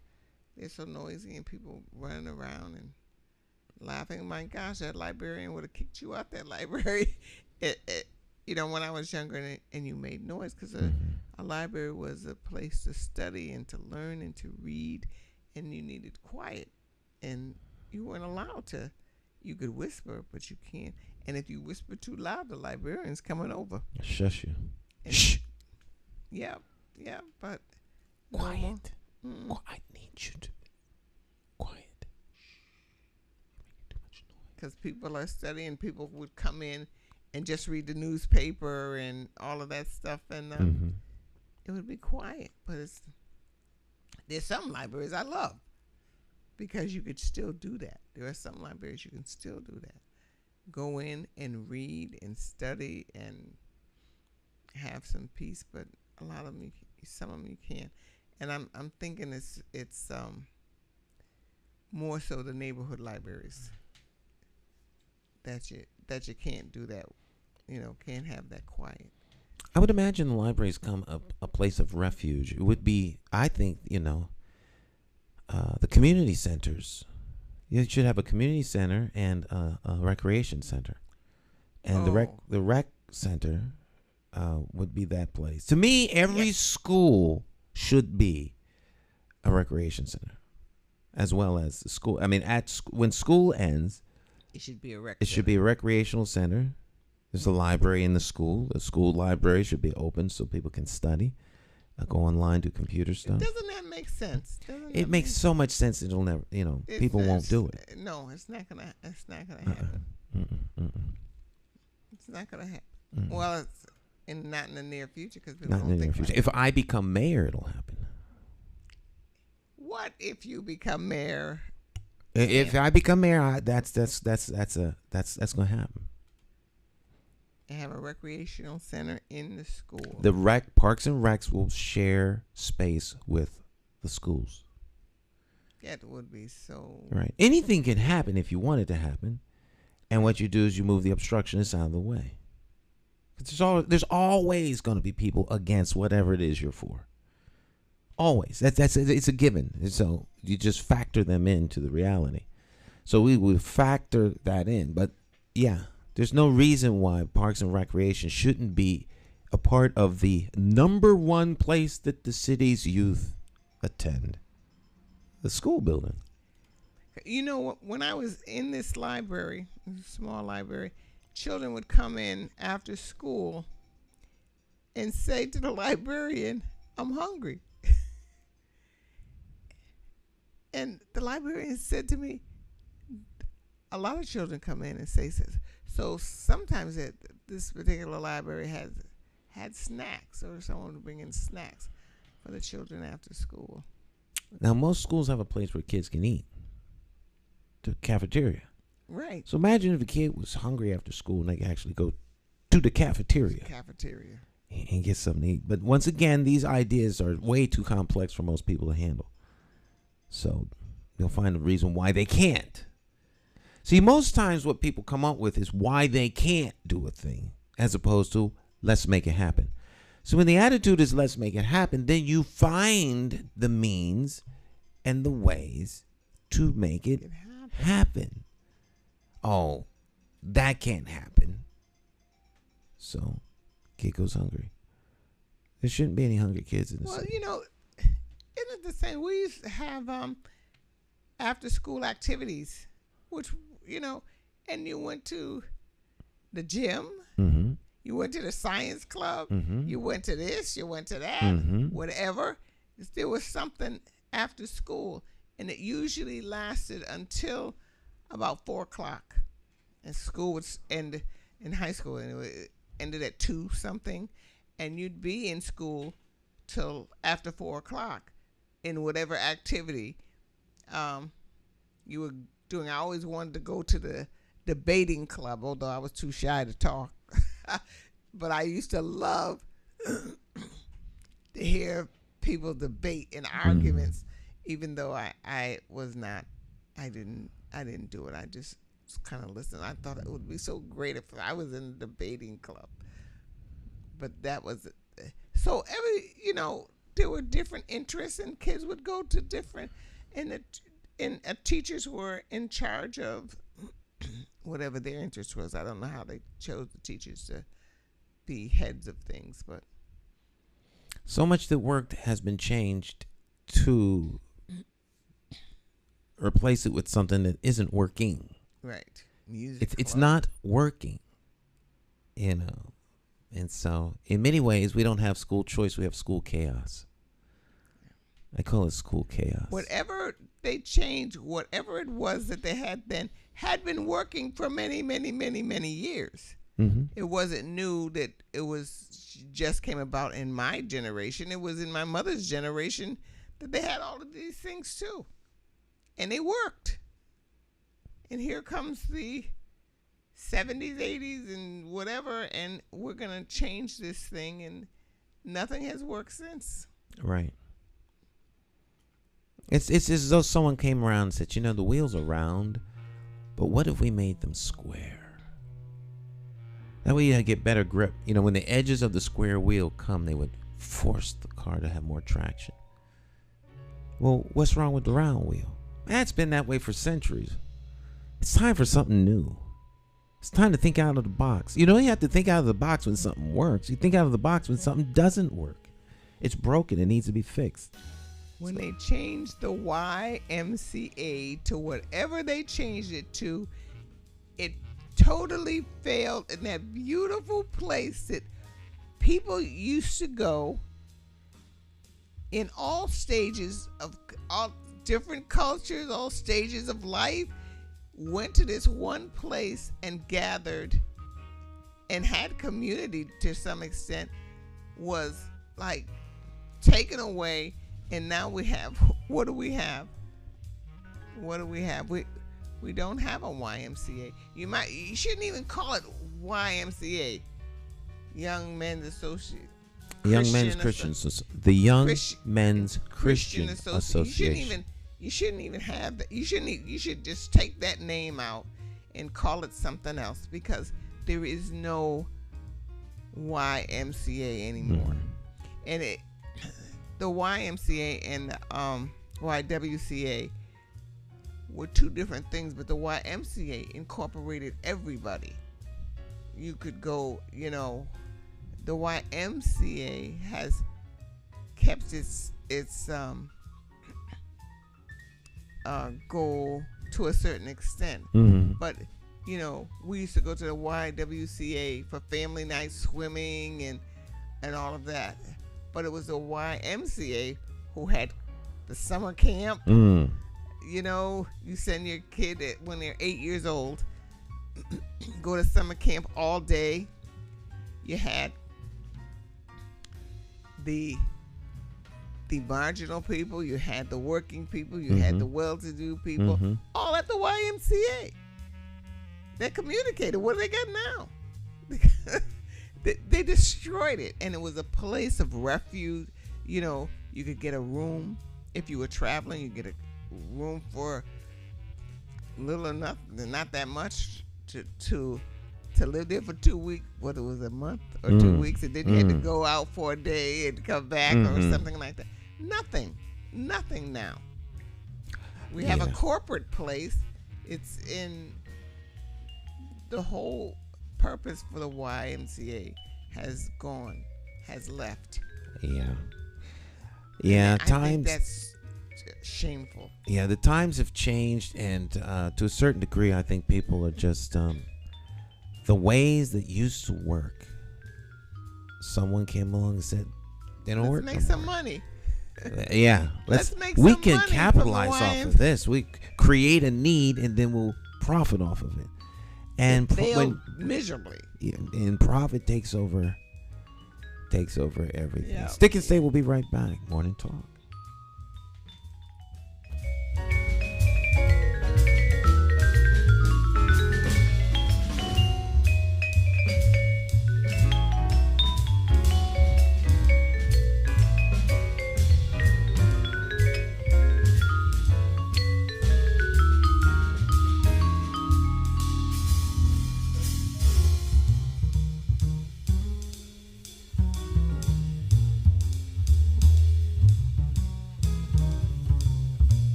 noisy and people running around and laughing. My gosh, that librarian would have kicked you out that library. When I was younger and you made noise, because a library was a place to study and to learn and to read, and you needed quiet. And you weren't allowed to. You could whisper, but you can't. And if you whisper too loud, the librarian's coming over. Shush you. And Shh. Yeah, but Quiet. I need you to be quiet. You're making too much noise. because people are studying, people would come in and just read the newspaper and all of that stuff, and it would be quiet. But there's some libraries I love, because you could still do that. There are some libraries you can still do that. Go in and read and study and have some peace, but a lot of them, some of them you can't. And I'm thinking it's more so the neighborhood libraries that you can't do that, can't have that quiet. I would imagine the libraries come a place of refuge. It would be, I think, the community centers. You should have a community center and a recreation center, and the rec center would be that place. To me, every school should be a recreation center, as well as the school. I mean, when school ends, it should be a recreational center. There's a library in the school. The school library should be open so people can study. Go online, do computer stuff. Doesn't that make sense? It makes so much sense. It'll never, people won't do it. No, it's not gonna happen. It's not gonna happen. Well, it's not in the near future, because people Not in the near future. If I become mayor, it'll happen. What if you become mayor? If I become mayor, that's gonna happen. And have a recreational center in the school. The parks and recs will share space with the schools. That would be so. Right. Anything can happen if you want it to happen, and what you do is you move the obstructionists out of the way. There's always going to be people against whatever it is you're for. Always. It's a given. So you just factor them into the reality. So we would factor that in. But yeah, there's no reason why Parks and Recreation shouldn't be a part of the number one place that the city's youth attend, the school building. When I was in this library, small library, children would come in after school and say to the librarian, "I'm hungry." And the librarian said to me, a lot of children come in and say, so sometimes this particular library had snacks, or someone would bring in snacks for the children after school. Now, most schools have a place where kids can eat, the cafeteria. Right. So imagine if a kid was hungry after school and they could actually go to the cafeteria and get something to eat. But once again, these ideas are way too complex for most people to handle. So you'll find a reason why they can't. See, most times what people come up with is why they can't do a thing, as opposed to let's make it happen. So when the attitude is let's make it happen, then you find the means and the ways to make it happen. Oh, that can't happen. So kid goes hungry. There shouldn't be any hungry kids in the city. Isn't it the same? We used to have after school activities, which, and you went to the gym, you went to the science club, you went to this, you went to that, whatever. There was something after school, and it usually lasted until about 4 o'clock. And school would end in high school, and it ended at 2 something, and you'd be in school till after 4 o'clock in whatever activity you were doing. I always wanted to go to debating club, although I was too shy to talk. But I used to love to hear people debate in arguments, even though I didn't do it. I just kind of listened. I thought it would be so great if I was in a debating club. But that was so there were different interests, and kids would go to different, and teachers were in charge of whatever their interest was. I don't know how they chose the teachers to be heads of things, but so much that worked has been changed to replace it with something that isn't working. Right. Music. It's not working, And so in many ways we don't have school choice, we have school chaos. I call it school chaos. Whatever they changed, whatever it was that they had then, had been working for many, many, many, many years. Mm-hmm. It wasn't new that it was just came about in my generation. It was in my mother's generation that they had all of these things too. And they worked. And here comes the 70s, 80s, and whatever, and we're going to change this thing, and nothing has worked since. Right. It's as though someone came around and said, the wheels are round, but what if we made them square? That way you get better grip. When the edges of the square wheel come, they would force the car to have more traction. Well, what's wrong with the round wheel? It's been that way for centuries. It's time for something new. It's time to think out of the box. You don't have to think out of the box when something works. You think out of the box when something doesn't work. It's broken. It needs to be fixed. When they changed the YMCA to whatever they changed it to, it totally failed in that beautiful place that people used to go in all stages of all different cultures, all stages of life, went to this one place and gathered and had community to some extent, was like taken away. And now we have, what do we have? We don't have a YMCA. You shouldn't even call it YMCA. Young Men's Association. Young Men's Christian Association. The Young Men's Christian Association. You shouldn't even have that. You should just take that name out and call it something else, because there is no YMCA anymore. And the YMCA and the YWCA were two different things, but the YMCA incorporated everybody. You could go, the YMCA has kept its goal to a certain extent. Mm-hmm. But, we used to go to the YWCA for family night swimming and all of that. But it was the YMCA who had the summer camp. Mm. You send your kid when they're 8 years old, go to summer camp all day. You had the marginal people, you had the working people, you had the well-to-do people, all at the YMCA. They communicated. What do they got now? They destroyed it, and it was a place of refuge. You could get a room if you were traveling. You get a room for little enough, not that much, to live there for 2 weeks. What, it was a month or 2 weeks, and then you had to go out for a day and come back or something like that. Nothing now. We have a corporate place. It's in the whole purpose for the YMCA has left. Yeah. I Times. think that's shameful. Yeah, the times have changed, and to a certain degree, I think people are just the ways that used to work. Someone came along and said, "They don't work." Let's make some money. Yeah, Let's make we some can money capitalize from the off of this. We create a need, and then we'll profit off of it. And failed miserably. And profit takes over everything. Yeah. Stick and Stay. We'll be right back. Morning Talk.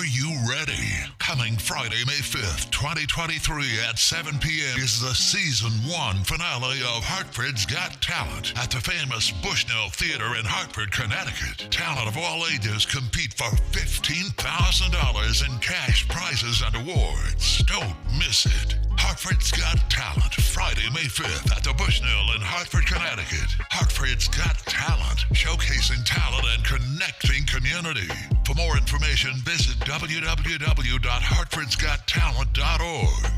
you ready? Coming Friday, May 5th, 2023 at 7 p.m. is the Season 1 finale of Hartford's Got Talent at the famous Bushnell Theater in Hartford, Connecticut. Talent of all ages compete for $15,000 in cash prizes and awards. Don't miss it. Hartford's Got Talent, Friday, May 5th at the Bushnell in Hartford, Connecticut. Hartford's Got Talent, showcasing talent and connecting community. For more information, visit www.hartfordsgottalent.org.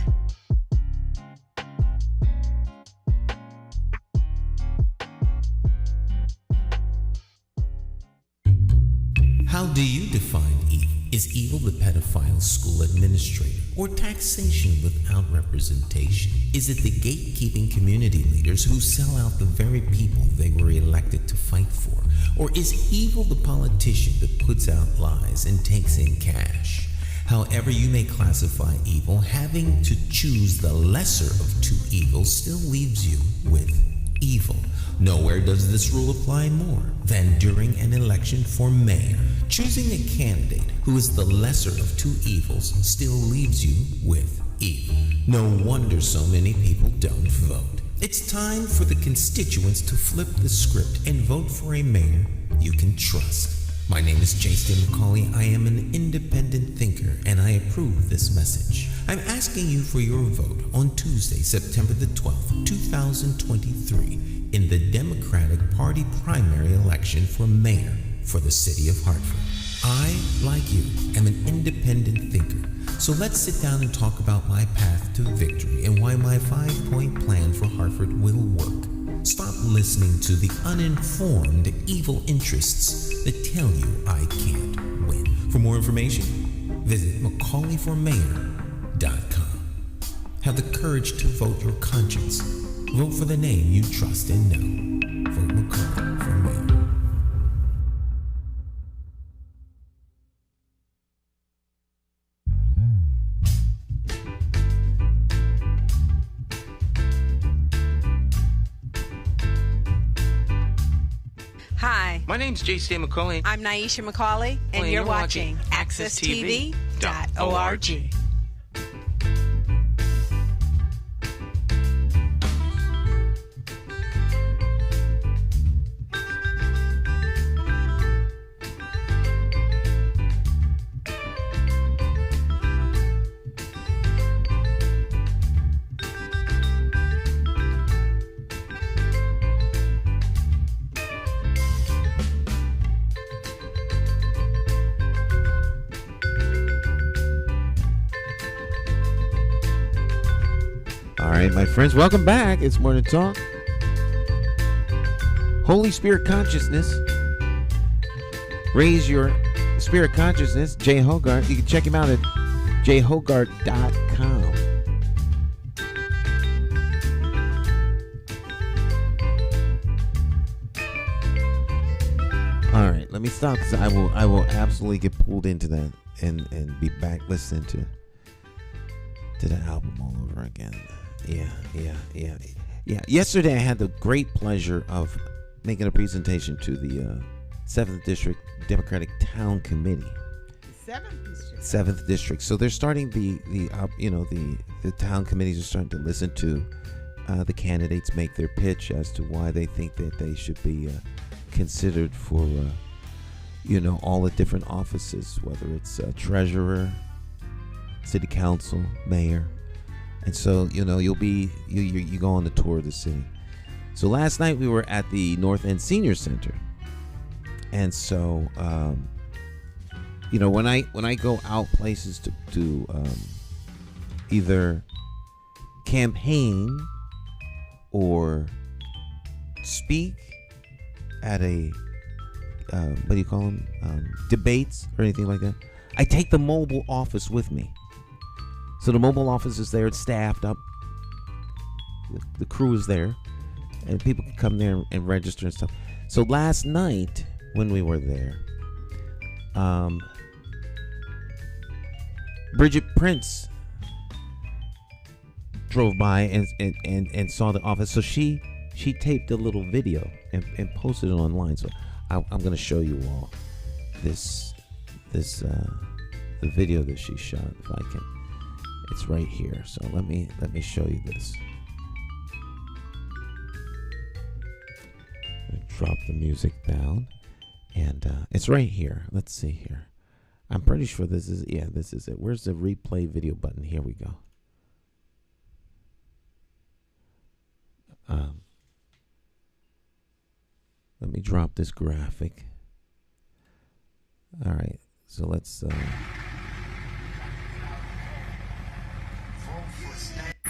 How do you define evil? Is evil the pedophile school administrator or taxation without representation? Is it the gatekeeping community leaders who sell out the very people they were elected to fight for? Or is evil the politician that puts out lies and takes in cash? However you may classify evil, having to choose the lesser of two evils still leaves you with evil. Nowhere does this rule apply more than during an election for mayor. Choosing a candidate who is the lesser of two evils still leaves you with evil. No wonder so many people don't vote. It's time for the constituents to flip the script and vote for a mayor you can trust. My name is J.C. McCauley. I am an independent thinker, and I approve this message. I'm asking you for your vote on Tuesday, September the 12th, 2023, in the Democratic Party primary election for mayor for the city of Hartford. I, like you, am an independent thinker. So let's sit down and talk about my path to victory and why my 5-point plan for Hartford will work. Stop listening to the uninformed evil interests that tell you I can't win. For more information, visit McCauleyformayor.com. Have the courage to vote your conscience. Vote for the name you trust and know. Vote McCauley for mayor. Hi, My name's J.C. McCauley. I'm Naisha McCauley, and you're watching AccessTV.org. All right, my friends, welcome back. It's Morning Talk. Holy Spirit Consciousness. Raise your spirit consciousness. Jay Hogarth. You can check him out at jhogarth.com. All right, let me stop because I will absolutely get pulled into that and be back listening to the album all over again. Yeah. Yesterday I had the great pleasure of making a presentation to the 7th District Democratic Town Committee. 7th District. So they're starting the town committees are starting to listen to the candidates make their pitch as to why they think that they should be considered for all the different offices, whether it's treasurer, city council, mayor. And so, you go on the tour of the city. So last night we were at the North End Senior Center. And so, when I go out places to either campaign or speak at a, debates or anything like that, I take the mobile office with me. So the mobile office is there, it's staffed up. The crew is there, and people can come there and register and stuff. So last night when we were there, Bridget Prince drove by and saw the office. So she taped a little video and posted it online. So I'm going to show you all this the video that she shot. If I can, it's right here. So let me show you this. Drop the music down, and it's right here. Let's see here. I'm pretty sure this is it. Where's the replay video button? Here we go. Let me drop this graphic. All right, so let's.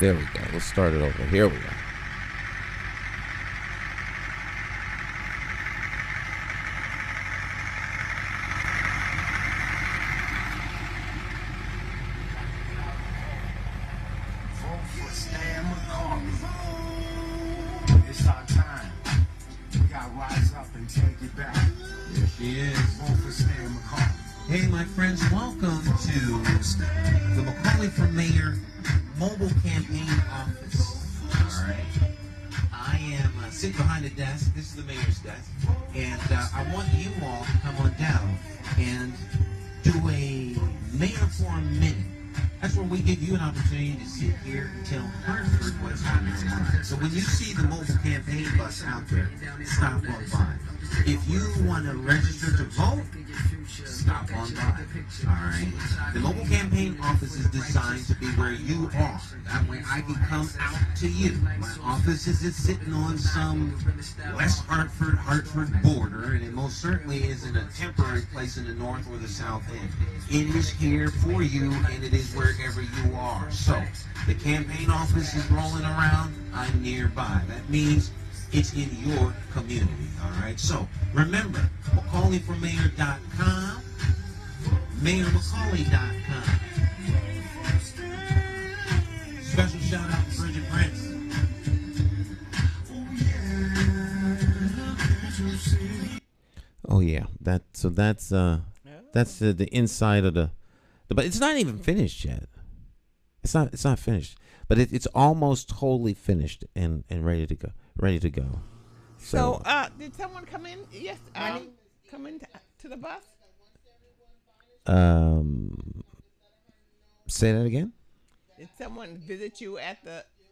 There we go. Let's start it over. Here we go. It's our time. We gotta rise up and take it back. There she is. Vote for Stan McCauley. Hey, my friends, welcome to the McCauley for Mayor mobile campaign office. All right. I am sitting behind the desk. This is the mayor's desk. And I want you all to come on down and do a mayor for a minute. That's where we give you an opportunity to sit here and tell Hartford what's on your mind. So when you see the mobile campaign bus out there, stop on by. If you want to register to vote, stop on by. All right. The mobile campaign office is designed to be where you are. That way I can come out to you. My office isn't sitting on some West Hartford border, and it most certainly isn't a temporary place in the north or the south end. It is here for you, and it is wherever you are. So the campaign office is rolling around. I'm nearby. That means it's in your community, all right? So remember, McCauleyforMayor.com, MayorMcCauley.com. Special shout out to Bridget Prince. Oh yeah, that's the inside of the, but it's not even finished yet. It's not finished, but it's almost totally finished and ready to go. So, did someone come in? Yes, come in to the bus. Say that again. Did someone visit you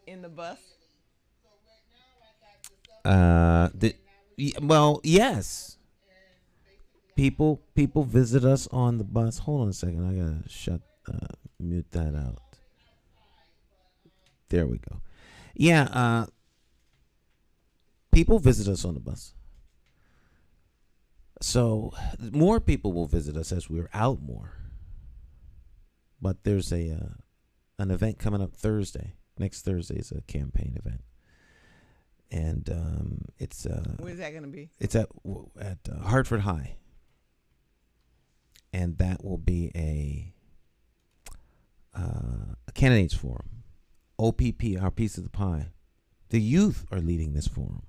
in the bus? Well, yes. People visit us on the bus. Hold on a second. I gotta mute that out. There we go. Yeah. People visit us on the bus. So more people will visit us as we're out more. But there's an event coming up Thursday. Next Thursday is a campaign event, and it's where's that going to be? It's at Hartford High, and that will be a candidates forum. OPP, our piece of the pie. The youth are leading this forum.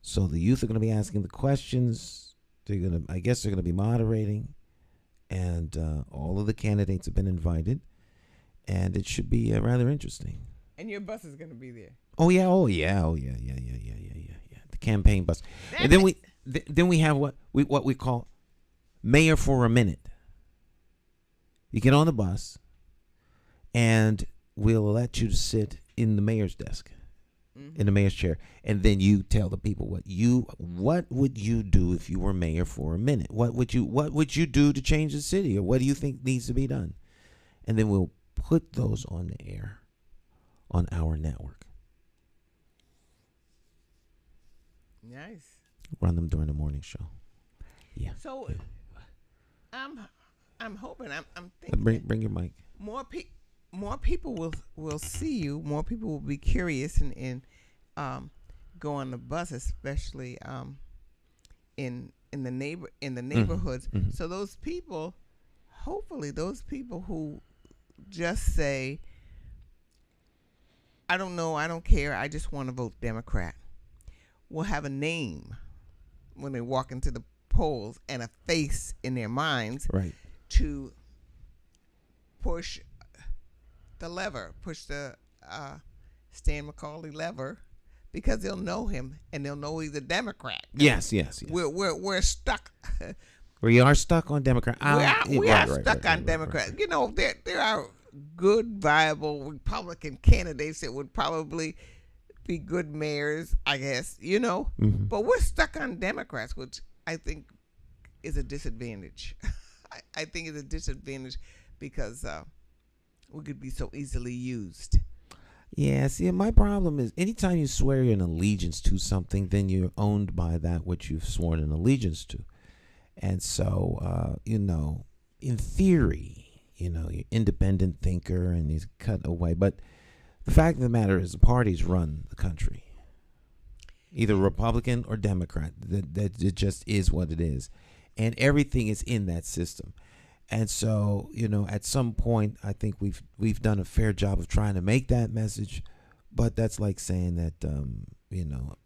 So the youth are going to be asking the questions. I guess they're going to be moderating, and all of the candidates have been invited, and it should be rather interesting. And your bus is going to be there. Oh yeah. The campaign bus, and then we have what we call Mayor for a Minute. You get on the bus, and we'll let you sit in the mayor's desk. In the mayor's chair, and then you tell the people what would you do if you were mayor for a minute? What would you do to change the city, or what do you think needs to be done? And then we'll put those on the air on our network. Nice. Run them during the morning show. Yeah. So I'm hoping I'm thinking bring your mic. More people will see you. More people will be curious and go on the bus, especially in the neighborhoods. Mm-hmm. So those people, hopefully, those people who just say, "I don't know, I don't care, I just want to vote Democrat," will have a name when they walk into the polls and a face in their minds, right, to push the lever, push the Stan McCauley lever, because they'll know him and they'll know he's a Democrat. Yes. We're stuck. We are stuck on Democrat. We are stuck on Democrats. You know, there are good, viable Republican candidates that would probably be good mayors, I guess, you know. Mm-hmm. But we're stuck on Democrats, which I think is a disadvantage. I think it's a disadvantage because we could be so easily used. Yeah, see, my problem is anytime you swear an allegiance to something, then you're owned by that which you've sworn an allegiance to. And so, you know, in theory, you know, you're independent thinker and he's cut away. But the fact of the matter is the parties run the country, either Republican or Democrat. That it just is what it is. And everything is in that system. And so, you know, at some point, I think we've done a fair job of trying to make that message, but that's like saying that, you know,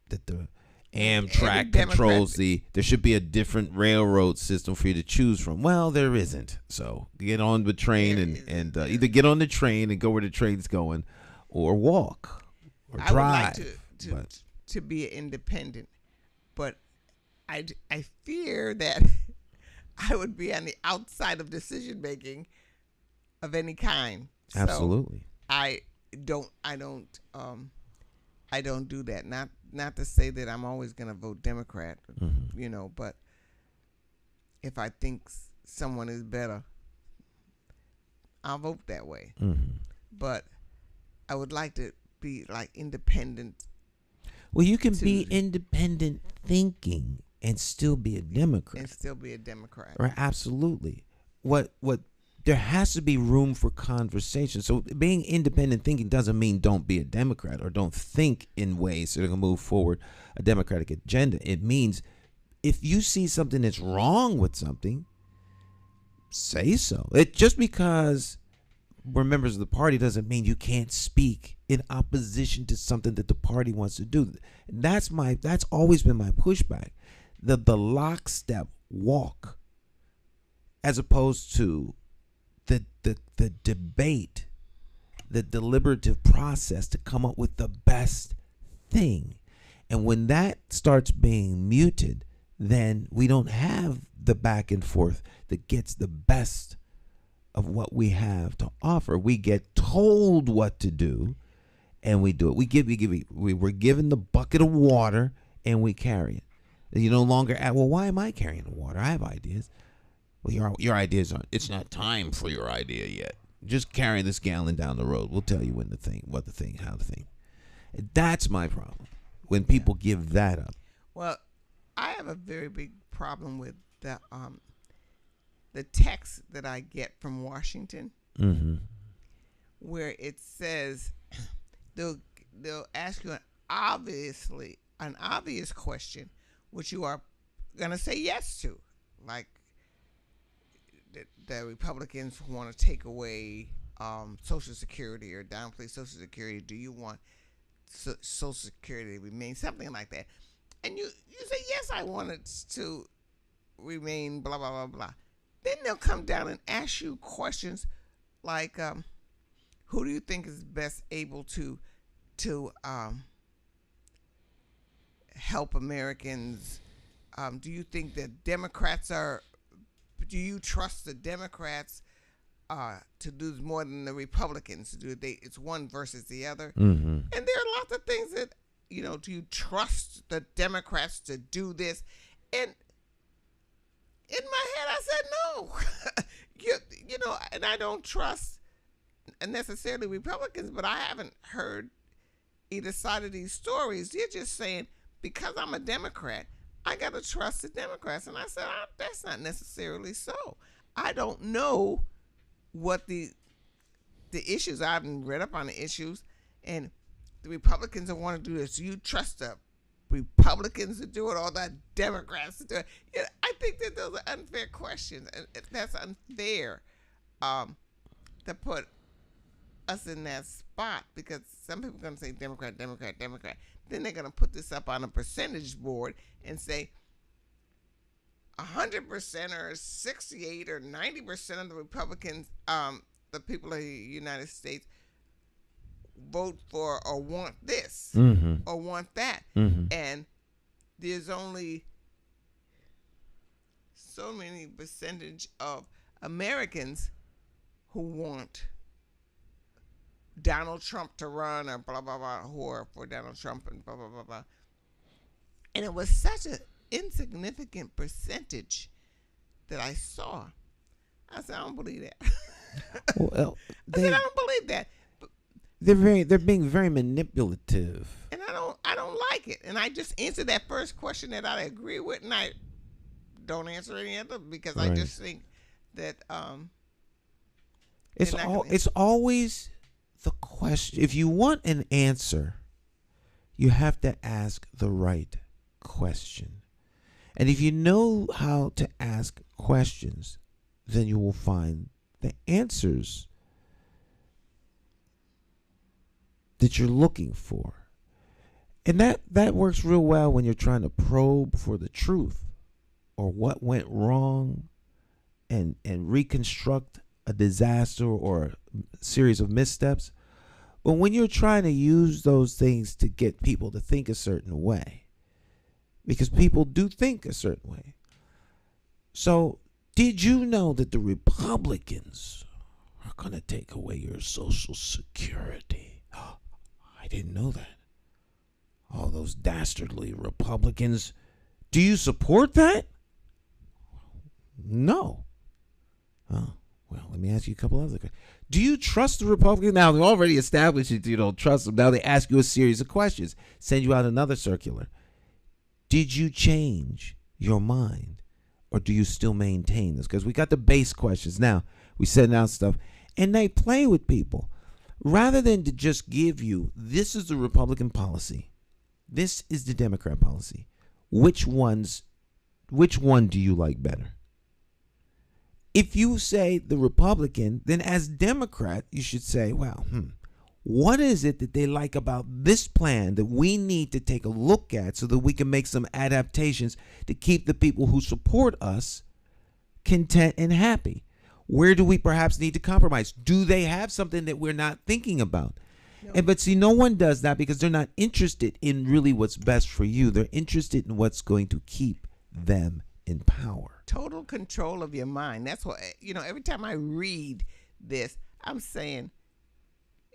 that the Amtrak controls there should be a different railroad system for you to choose from. Well, there isn't. So get on the train and either get on the train and go where the train's going, or walk or drive. I would like to be independent, but I fear that I would be on the outside of decision making of any kind. Absolutely. So I don't do that. Not to say that I'm always going to vote Democrat, Mm-hmm. you know, but if I think someone is better, I'll vote that way. Mm-hmm. But I would like to be like independent. Well, you can be independent thinking and still be a Democrat. Right, absolutely. What there has to be room for conversation. So being independent thinking doesn't mean don't be a Democrat or don't think in ways that are going to move forward a Democratic agenda. It means if you see something that's wrong with something, say so. It just because we're members of the party doesn't mean you can't speak in opposition to something that the party wants to do. That's always been my pushback. The lockstep walk, as opposed to the debate, the deliberative process to come up with the best thing. And when that starts being muted, then we don't have the back and forth that gets the best of what we have to offer. We get told what to do, and we do it. We're given the bucket of water, and we carry it. You no longer ask, well, why am I carrying the water? I have ideas. Well, your ideas aren't. It's not time for your idea yet. Just carry this gallon down the road. We'll tell you how the thing. That's my problem. When people give that up. Well, I have a very big problem with the text that I get from Washington, Mm-hmm. where it says they'll ask you an obvious question, which you are gonna say yes to, like the Republicans want to take away Social Security or downplay Social Security. Do you want Social Security to remain, something like that? And you say yes, I want it to remain, blah blah blah blah. Then they'll come down and ask you questions like, who do you think is best able to help Americans? Do you think that do you trust the Democrats to do more than the Republicans? It's one versus the other. Mm-hmm. And there are lots of things that, do you trust the Democrats to do this? And in my head, I said no. And I don't trust necessarily Republicans, but I haven't heard either side of these stories. They're just saying, because I'm a Democrat, I got to trust the Democrats. And I said, that's not necessarily so. I don't know what the issues, I haven't read up on the issues, and the Republicans that want to do this, you trust the Republicans to do it or the Democrats to do it? I think that those are unfair questions, and that's unfair to put us in that spot, because some people are going to say Democrat, Democrat, Democrat. Then they're going to put this up on a percentage board and say 100% or 68 or 90% of the Republicans, the people of the United States, vote for or want this Mm-hmm. or want that. Mm-hmm. And there's only so many percentage of Americans who want Donald Trump to run or blah, blah, blah, who are for Donald Trump and blah, blah, blah, blah. And it was such an insignificant percentage that I saw. I said, I don't believe that. Well, I said, I don't believe that. they're being very manipulative. And I don't like it. And I just answered that first question that I agree with, and I don't answer any other because I just think that it's always the question. If you want an answer, you have to ask the right question. And if you know how to ask questions, then you will find the answers that you're looking for. And that works real well when you're trying to probe for the truth or what went wrong and reconstruct a disaster or a series of missteps. But when you're trying to use those things to get people to think a certain way, because people do think a certain way. So, did you know that the Republicans are going to take away your Social Security? I didn't know that. All those dastardly Republicans. Do you support that? No. Oh, well, let me ask you a couple other questions. Do you trust the Republicans? Now, they've already established that you don't trust them. Now they ask you a series of questions. Send you out another circular. Did you change your mind? Or do you still maintain this? Because we got the base questions. Now, we send out stuff. And they play with people. Rather than to just give you, this is the Republican policy. This is the Democrat policy. Which one do you like better? If you say the Republican, then as Democrat, you should say, well, what is it that they like about this plan that we need to take a look at so that we can make some adaptations to keep the people who support us content and happy? Where do we perhaps need to compromise? Do they have something that we're not thinking about? No. But see, no one does that because they're not interested in really what's best for you. They're interested in what's going to keep them in power. Total control of your mind. That's what, every time I read this, I'm saying,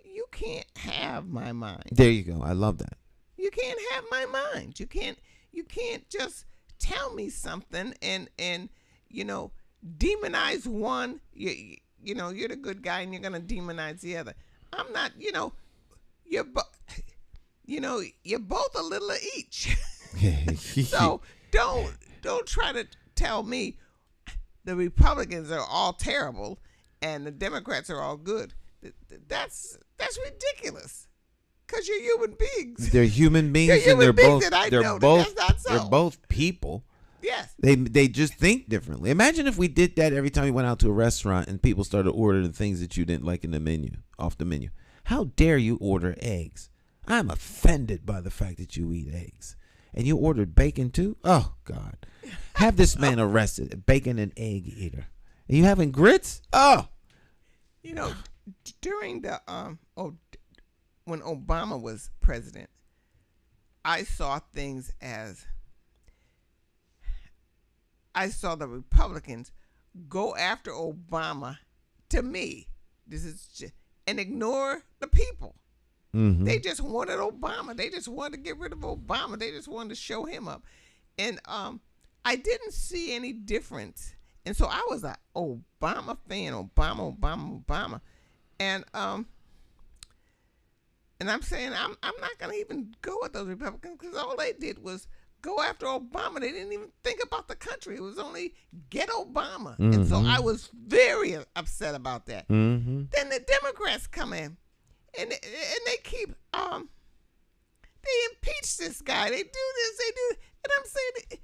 you can't have my mind. There you go. I love that. You can't have my mind. You can't just tell me something and demonize one. You're the good guy and you're gonna demonize the other. I'm not. You're both a little of each. So don't try to tell me the Republicans are all terrible and the Democrats are all good. That's ridiculous. Because you're human beings. They're human beings, and they're both people. Yes. They just think differently. Imagine if we did that every time we went out to a restaurant and people started ordering things that you didn't like in the menu, off the menu. How dare you order eggs? I'm offended by the fact that you eat eggs. And you ordered bacon too? Oh, God. Have this man arrested, a bacon and egg eater. And you having grits? Oh. During the when Obama was president, I saw things as I saw the Republicans go after Obama. To me, this is just, and ignore the people. Mm-hmm. They just wanted Obama. They just wanted to get rid of Obama. They just wanted to show him up, and I didn't see any difference. And so I was an Obama fan. Obama. And I'm saying I'm not gonna even go with those Republicans because all they did was go after Obama. They didn't even think about the country. It was only get Obama. Mm-hmm. And so I was very upset about that. Mm-hmm. Then the Democrats come in and they keep they impeach this guy. They do this. They do, and I'm saying,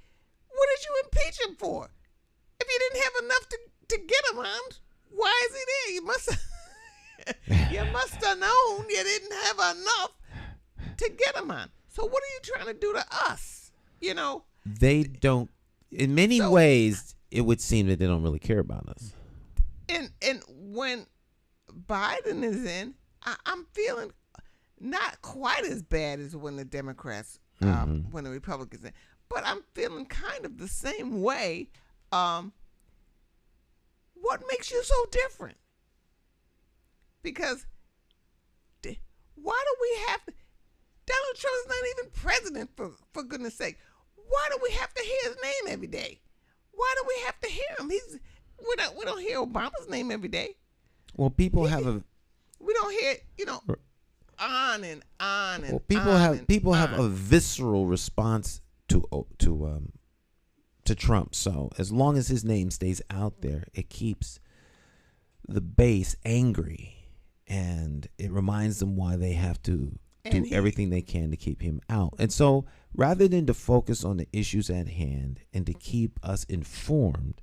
what did you impeach him for? If you didn't have enough to get him on, why is he there? You must have known you didn't have enough to get him on. So what are you trying to do to us? They don't. In many ways, it would seem that they don't really care about us. And when Biden is in, I'm feeling not quite as bad as when the Democrats, when the Republicans in, but I'm feeling kind of the same way What makes you so different? Because why do we have to? Donald Trump's not even president, for goodness sake. Why do we have to hear his name every day? Why do we have to hear him? We don't hear Obama's name every day. Well, people have a. We don't hear, on and on and Well, people have a visceral response to Trump. So as long as his name stays out there, it keeps the base angry, and it reminds them why they have to do everything they can to keep him out. And so rather than to focus on the issues at hand and to keep us informed,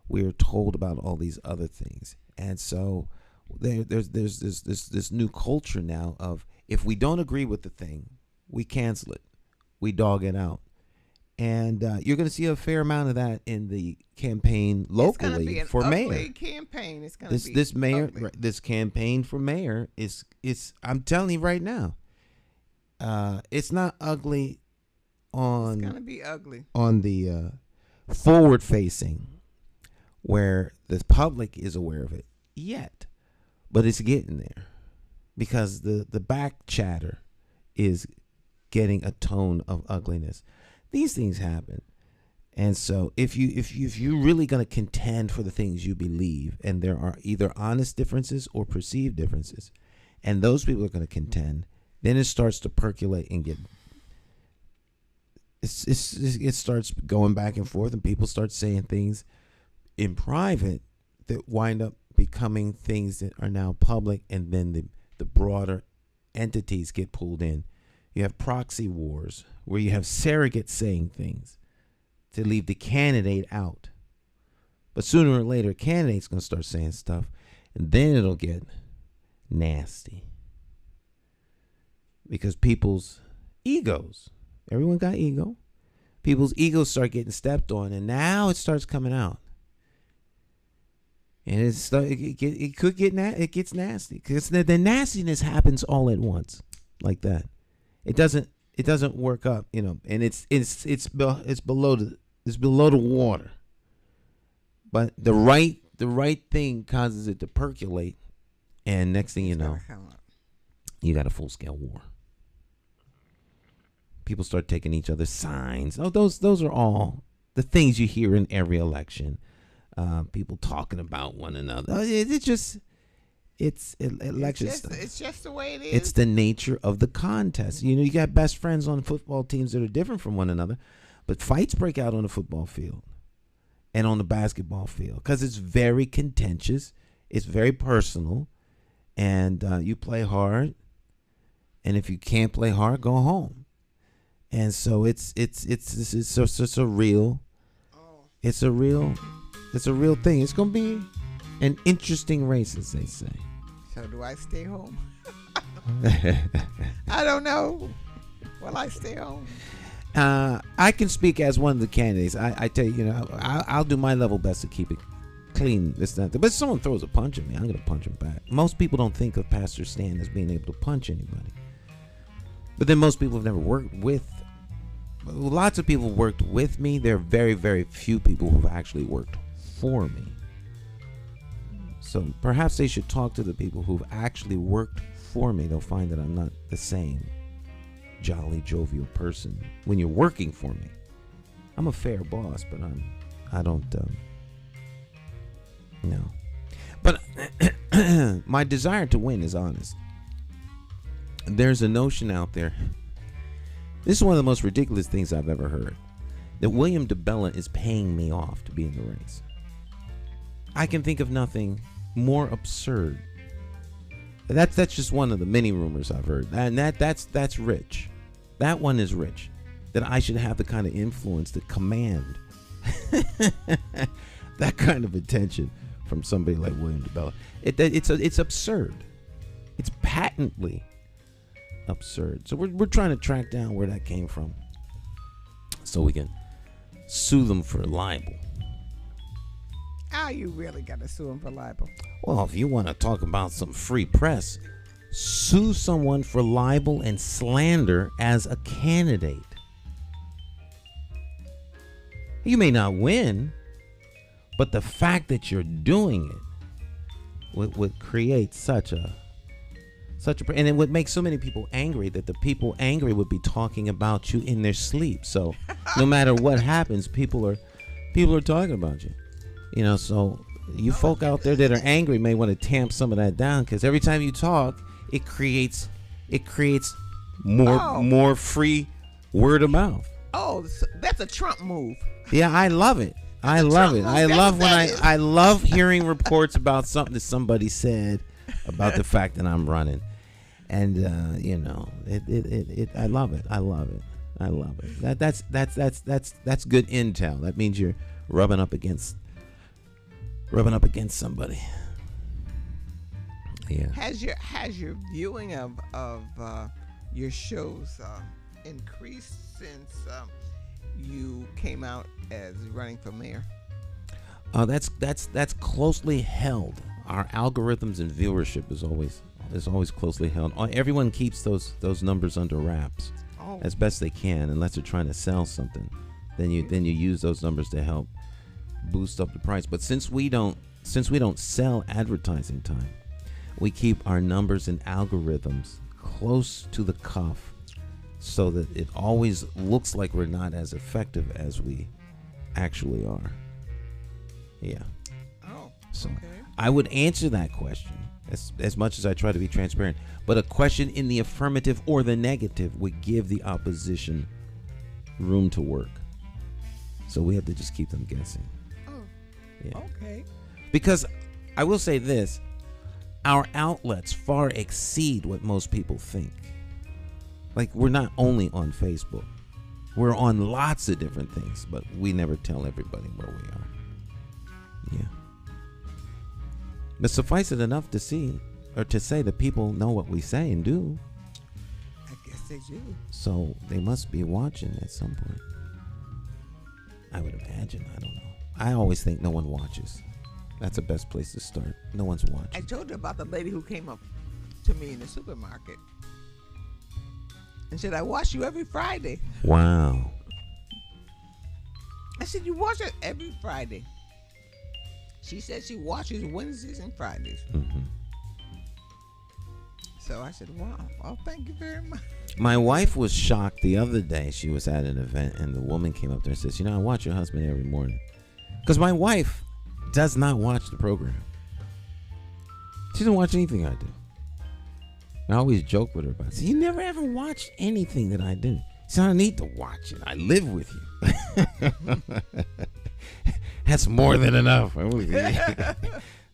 we're told about all these other things. And so there's this new culture now of, if we don't agree with the thing, we cancel it, we dog it out. And you're going to see a fair amount of that in the campaign locally for mayor. Campaign. It's going to be this mayor, ugly. this campaign for mayor is I'm telling you right now, it's not ugly on. It's going to be ugly on the forward facing, where the public is aware of it yet, but it's getting there, because the back chatter is getting a tone of ugliness. These things happen. And so if you're really going to contend for the things you believe, and there are either honest differences or perceived differences, and those people are going to contend, then it starts to percolate and get it starts going back and forth, and people start saying things in private that wind up becoming things that are now public, and then the broader entities get pulled in. You have proxy wars where you have surrogates saying things to leave the candidate out. But sooner or later, a candidate's going to start saying stuff, and then it'll get nasty. Because people's egos, everyone got ego, people's egos start getting stepped on, and now it starts coming out. And it gets nasty, because the nastiness happens all at once, like that. It doesn't work up, and it's below the water. But the right thing causes it to percolate, and next thing you know, you got a full scale war. People start taking each other's signs. Oh, those are all the things you hear in every election. People talking about one another. It's election stuff. It's just the way it is. It's the nature of the contest. You got best friends on football teams that are different from one another, but fights break out on the football field and on the basketball field, because it's very contentious. It's very personal, and you play hard. And if you can't play hard, go home. And so it's a real thing. It's gonna be an interesting race, as they say. So do I stay home? I don't know. Will I stay home? I can speak as one of the candidates. I tell you, I'll do my level best to keep it clean. This, not that. But if someone throws a punch at me, I'm going to punch him back. Most people don't think of Pastor Stan as being able to punch anybody. But then most people have never worked with. Lots of people worked with me. There are very, very few people who've actually worked for me. So perhaps they should talk to the people who've actually worked for me. They'll find that I'm not the same jolly, jovial person when you're working for me. I'm a fair boss, but I don't no. But my desire to win is honest. There's a notion out there. This is one of the most ridiculous things I've ever heard, that William DeBella is paying me off to be in the race. I can think of nothing more absurd. That's just one of the many rumors I've heard, and that's rich. That one is rich. That I should have the kind of influence to command that kind of attention from somebody like William DeBella. It's absurd. It's patently absurd. So we're trying to track down where that came from, so we can sue them for libel. How you really got to sue them for libel? Well, if you want to talk about some free press, sue someone for libel and slander as a candidate. You may not win, But the fact that you're doing it would create such a and it would make so many people angry that the people angry would be talking about you in their sleep. So no matter what happens, people are talking about you. You know, so you folk out there that are angry may want to tamp some of that down, because every time you talk, it creates more free word of mouth. Oh, that's a Trump move. Yeah, I love it. I love it. I love when I love hearing reports about something that somebody said about the fact that I'm running, and you know, it. I love it. I love it. I love it. That's good intel. That means you're rubbing up against somebody. Yeah. Has your viewing of your shows increased since you came out as running for mayor? That's closely held. Our algorithms and viewership is always closely held. Everyone keeps those numbers under wraps as best they can, unless they're trying to sell something. Then you use those numbers to help boost up the price. But since we don't sell advertising time, we keep our numbers and algorithms close to the cuff, so that it always looks like we're not as effective as we actually are. Yeah. Oh. So okay. I would answer that question as much as I try to be transparent. But a question in the affirmative or the negative would give the opposition room to work. So we have to just keep them guessing. Oh. Yeah. Okay. Because I will say this, our outlets far exceed what most people think. Like, we're not only on Facebook. We're on lots of different things, but we never tell everybody where we are. Yeah. But suffice it enough to see, or to say that people know what we say and do. I guess they do. So they must be watching at some point. I would imagine. I don't know. I always think no one watches. That's the best place to start. No one's watching. I told you about the lady who came up to me in the supermarket and said, I watch you every Friday. Wow. I said, you watch it every Friday? She said she watches Wednesdays and Fridays. Mm-hmm. So I said, wow, well, thank you very much. My wife was shocked the other day. She was at an event, and the woman came up there and says, I watch your husband every morning. Because my wife does not watch the program. She doesn't watch anything I do. I always joke with her about it. You never ever watch anything that I do. So I don't need to watch it. I live with you. That's more than enough.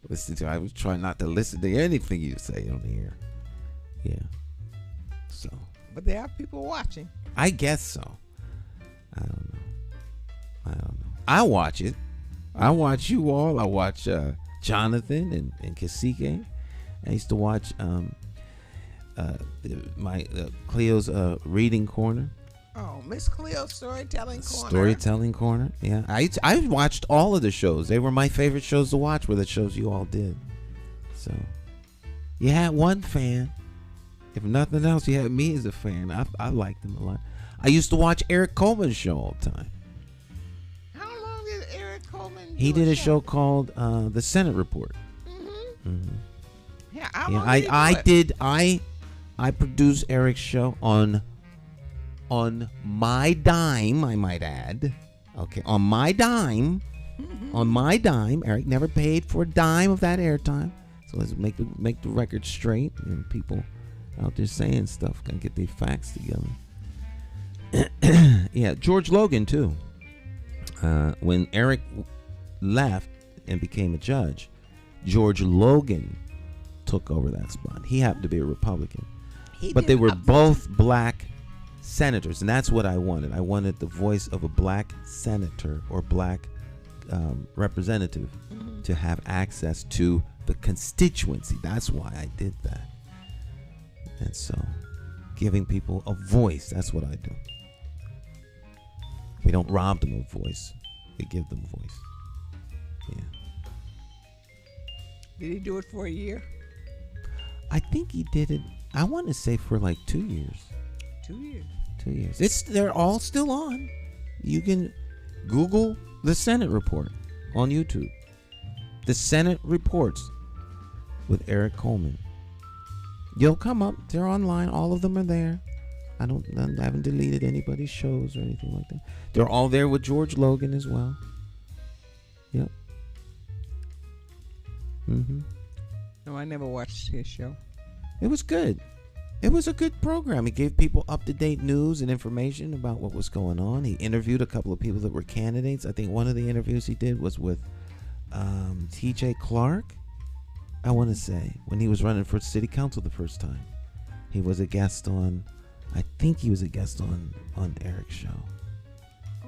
Listen to. I was trying not to listen to anything you say on here. Yeah. So. But there are people watching. I guess so. I don't know. I watch it. I watch you all. I watch Jonathan and Kasike. I used to watch my Cleo's reading corner. Oh, Miss Cleo's storytelling corner. Storytelling corner. Yeah, I watched all of the shows. They were my favorite shows to watch. Were the shows you all did. So you had one fan. If nothing else, you had me as a fan. I liked him a lot. I used to watch Eric Coleman's show all the time. How long did Eric Coleman? He did a show called The Senate Report. Mm-hmm. Yeah, I produced Eric's show on my dime, I might add. Okay, on my dime. Mm-hmm. On my dime. Eric never paid for a dime of that airtime. So let's make the record straight. You know, people out there saying stuff, gotta get their facts together. Yeah, George Logan too. When Eric left and became a judge, George Logan took over that spot. He happened to be a Republican, but they were both black senators, and that's what I wanted. I wanted the voice of a black senator or black representative to have access to the constituency. That's why I did that. And so giving people a voice, that's what I do. We don't rob them of voice, we give them voice. Yeah. Did he do it for a year? I think he did it, I want to say, for like 2 years. 2 years. 2 years. They're all still on. You can Google the Senate report. on YouTube. The Senate Reports with Eric Coleman. You'll come up. They're online. All of them are there. I haven't deleted anybody's shows or anything like that. They're all there with George Logan as well. Yep. No, I never watched his show. It was good. It was a good program. He gave people up-to-date news and information about what was going on. He interviewed a couple of people that were candidates. I think one of the interviews he did was with T.J. Clark, I want to say, when he was running for city council the first time. He was a guest on, I think he was a guest on Eric's show. Oh,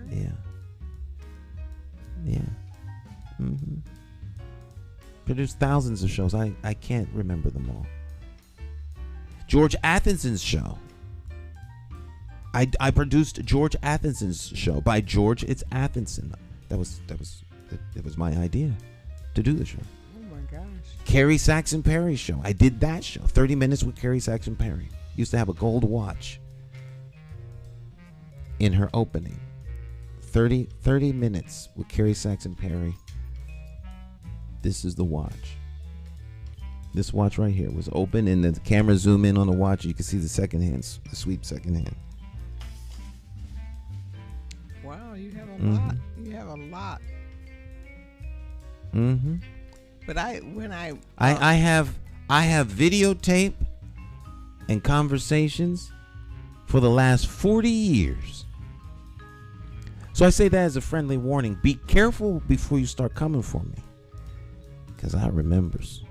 okay. Yeah. Produced thousands of shows. I can't remember them all. George Athenson's show. I produced George Athenson's show. By George, it's Athenson. It was my idea to do the show. Oh my gosh. Carrie Saxon Perry's show. I did that show. 30 minutes with Carrie Saxon Perry. Used to have a gold watch in her opening. 30 minutes with Carrie Saxon Perry. This is the watch. This watch right here was open, and the camera zoom in on the watch. You can see the second hand, the sweep second hand. Wow, you have a lot. You have a lot. But I have videotape and conversations for the last 40 years. So I say that as a friendly warning. Be careful before you start coming for me, because I remembers.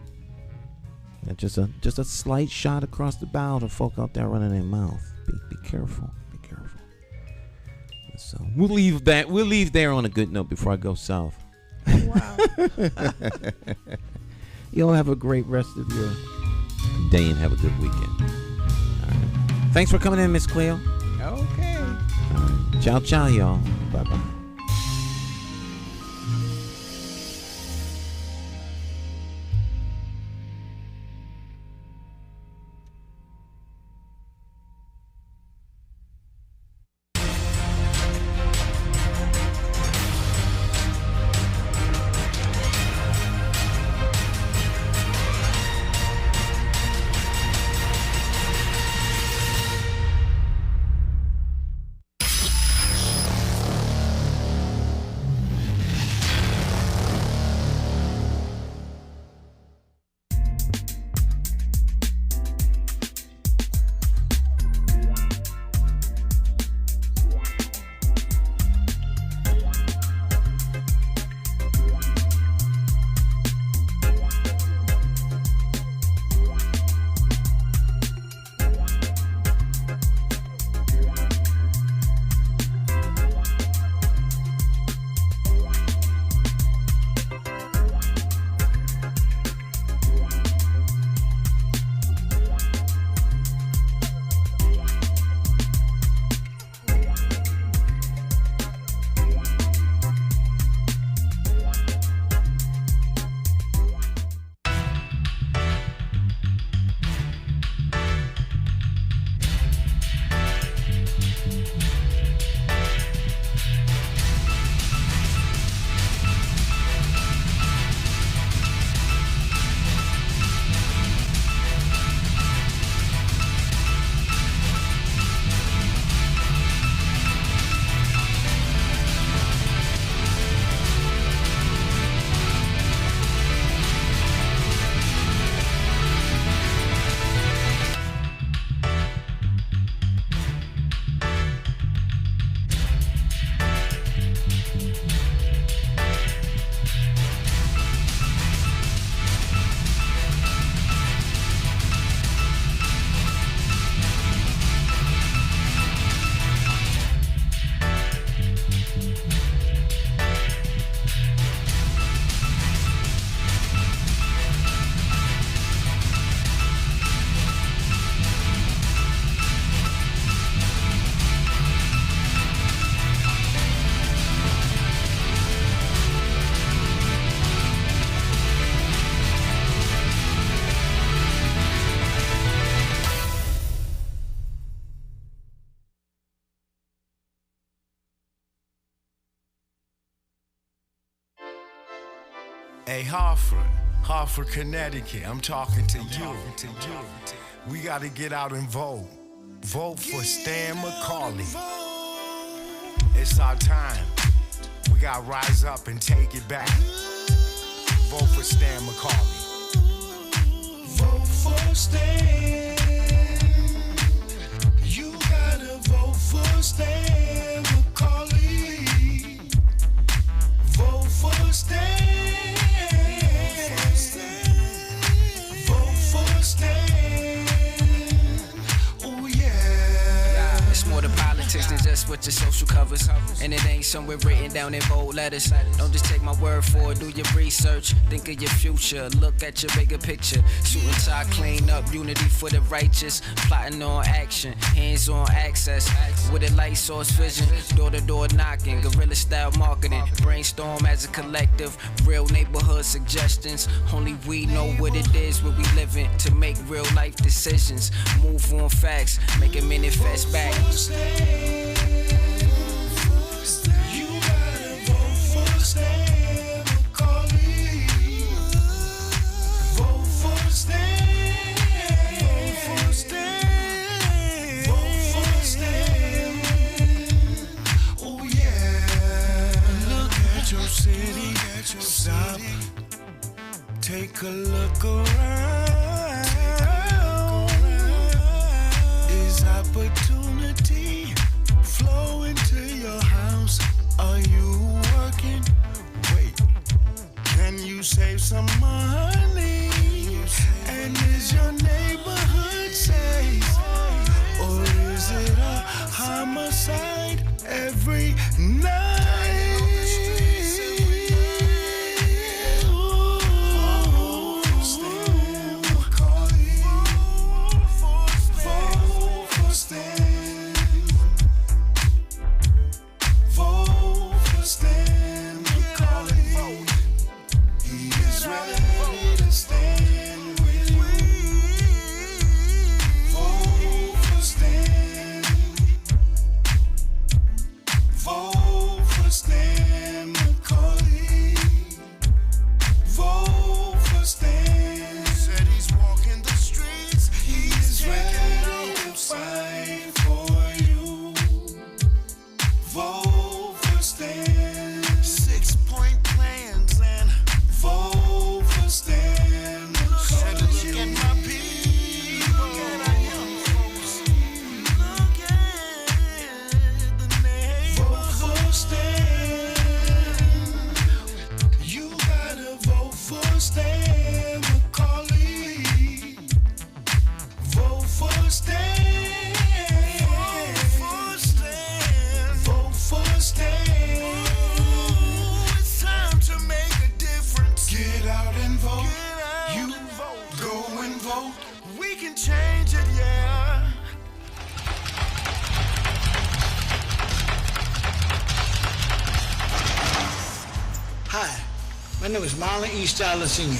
Just a slight shot across the bow to folk out there running their mouth. Be careful. Be careful. So we'll leave there on a good note before I go south. Wow. Y'all have a great rest of your day and have a good weekend. All right. Thanks for coming in, Miss Cleo. Okay. All right. Ciao, ciao, y'all. Bye-bye. Hey, Hartford, Connecticut, I'm talking to you. We gotta get out and vote. Vote for Stan McCauley. It's our time. We gotta rise up and take it back. Vote for Stan McCauley. Vote for Stan. You gotta vote for Stan McCauley. Vote for Stan. Vote for Stan. Oh yeah. It's more than politics than just what your social covers. And it ain't somewhere written down in bold letters. Don't just take my word for it, do your research. Think of your future, look at your bigger picture. Suit and tie, clean up, unity for the righteous. Plotting on action, hands on access. With a light source vision, door to door knocking. Guerrilla style marketing, brainstorm as a collective. Real neighborhood suggestions. Only we know what it is where we living. To make real life decisions. Move on facts, make it manifest back. You gotta vote for Stan McCauley. Vote for Stan. Vote for Stan. Vote for Stan. Oh yeah. Look at your city, stop. Take a look around. Is opportunity flow into your house? Are you working? Wait, can you save some money? And is your neighborhood safe? Or is it a homicide every night? My name is Marlon E. Starler Sr.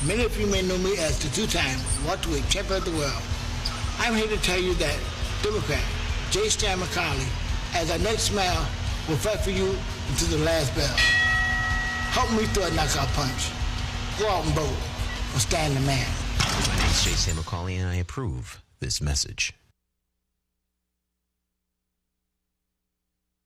Many of you may know me as the two-time welterweight champion of the world. I'm here to tell you that Democrat J. Stan McCauley, as our next mayor, will fight for you until the last bell. Help me throw a knockout punch. Go out and vote for Stan the man. My name is J. Stan McCauley, and I approve this message.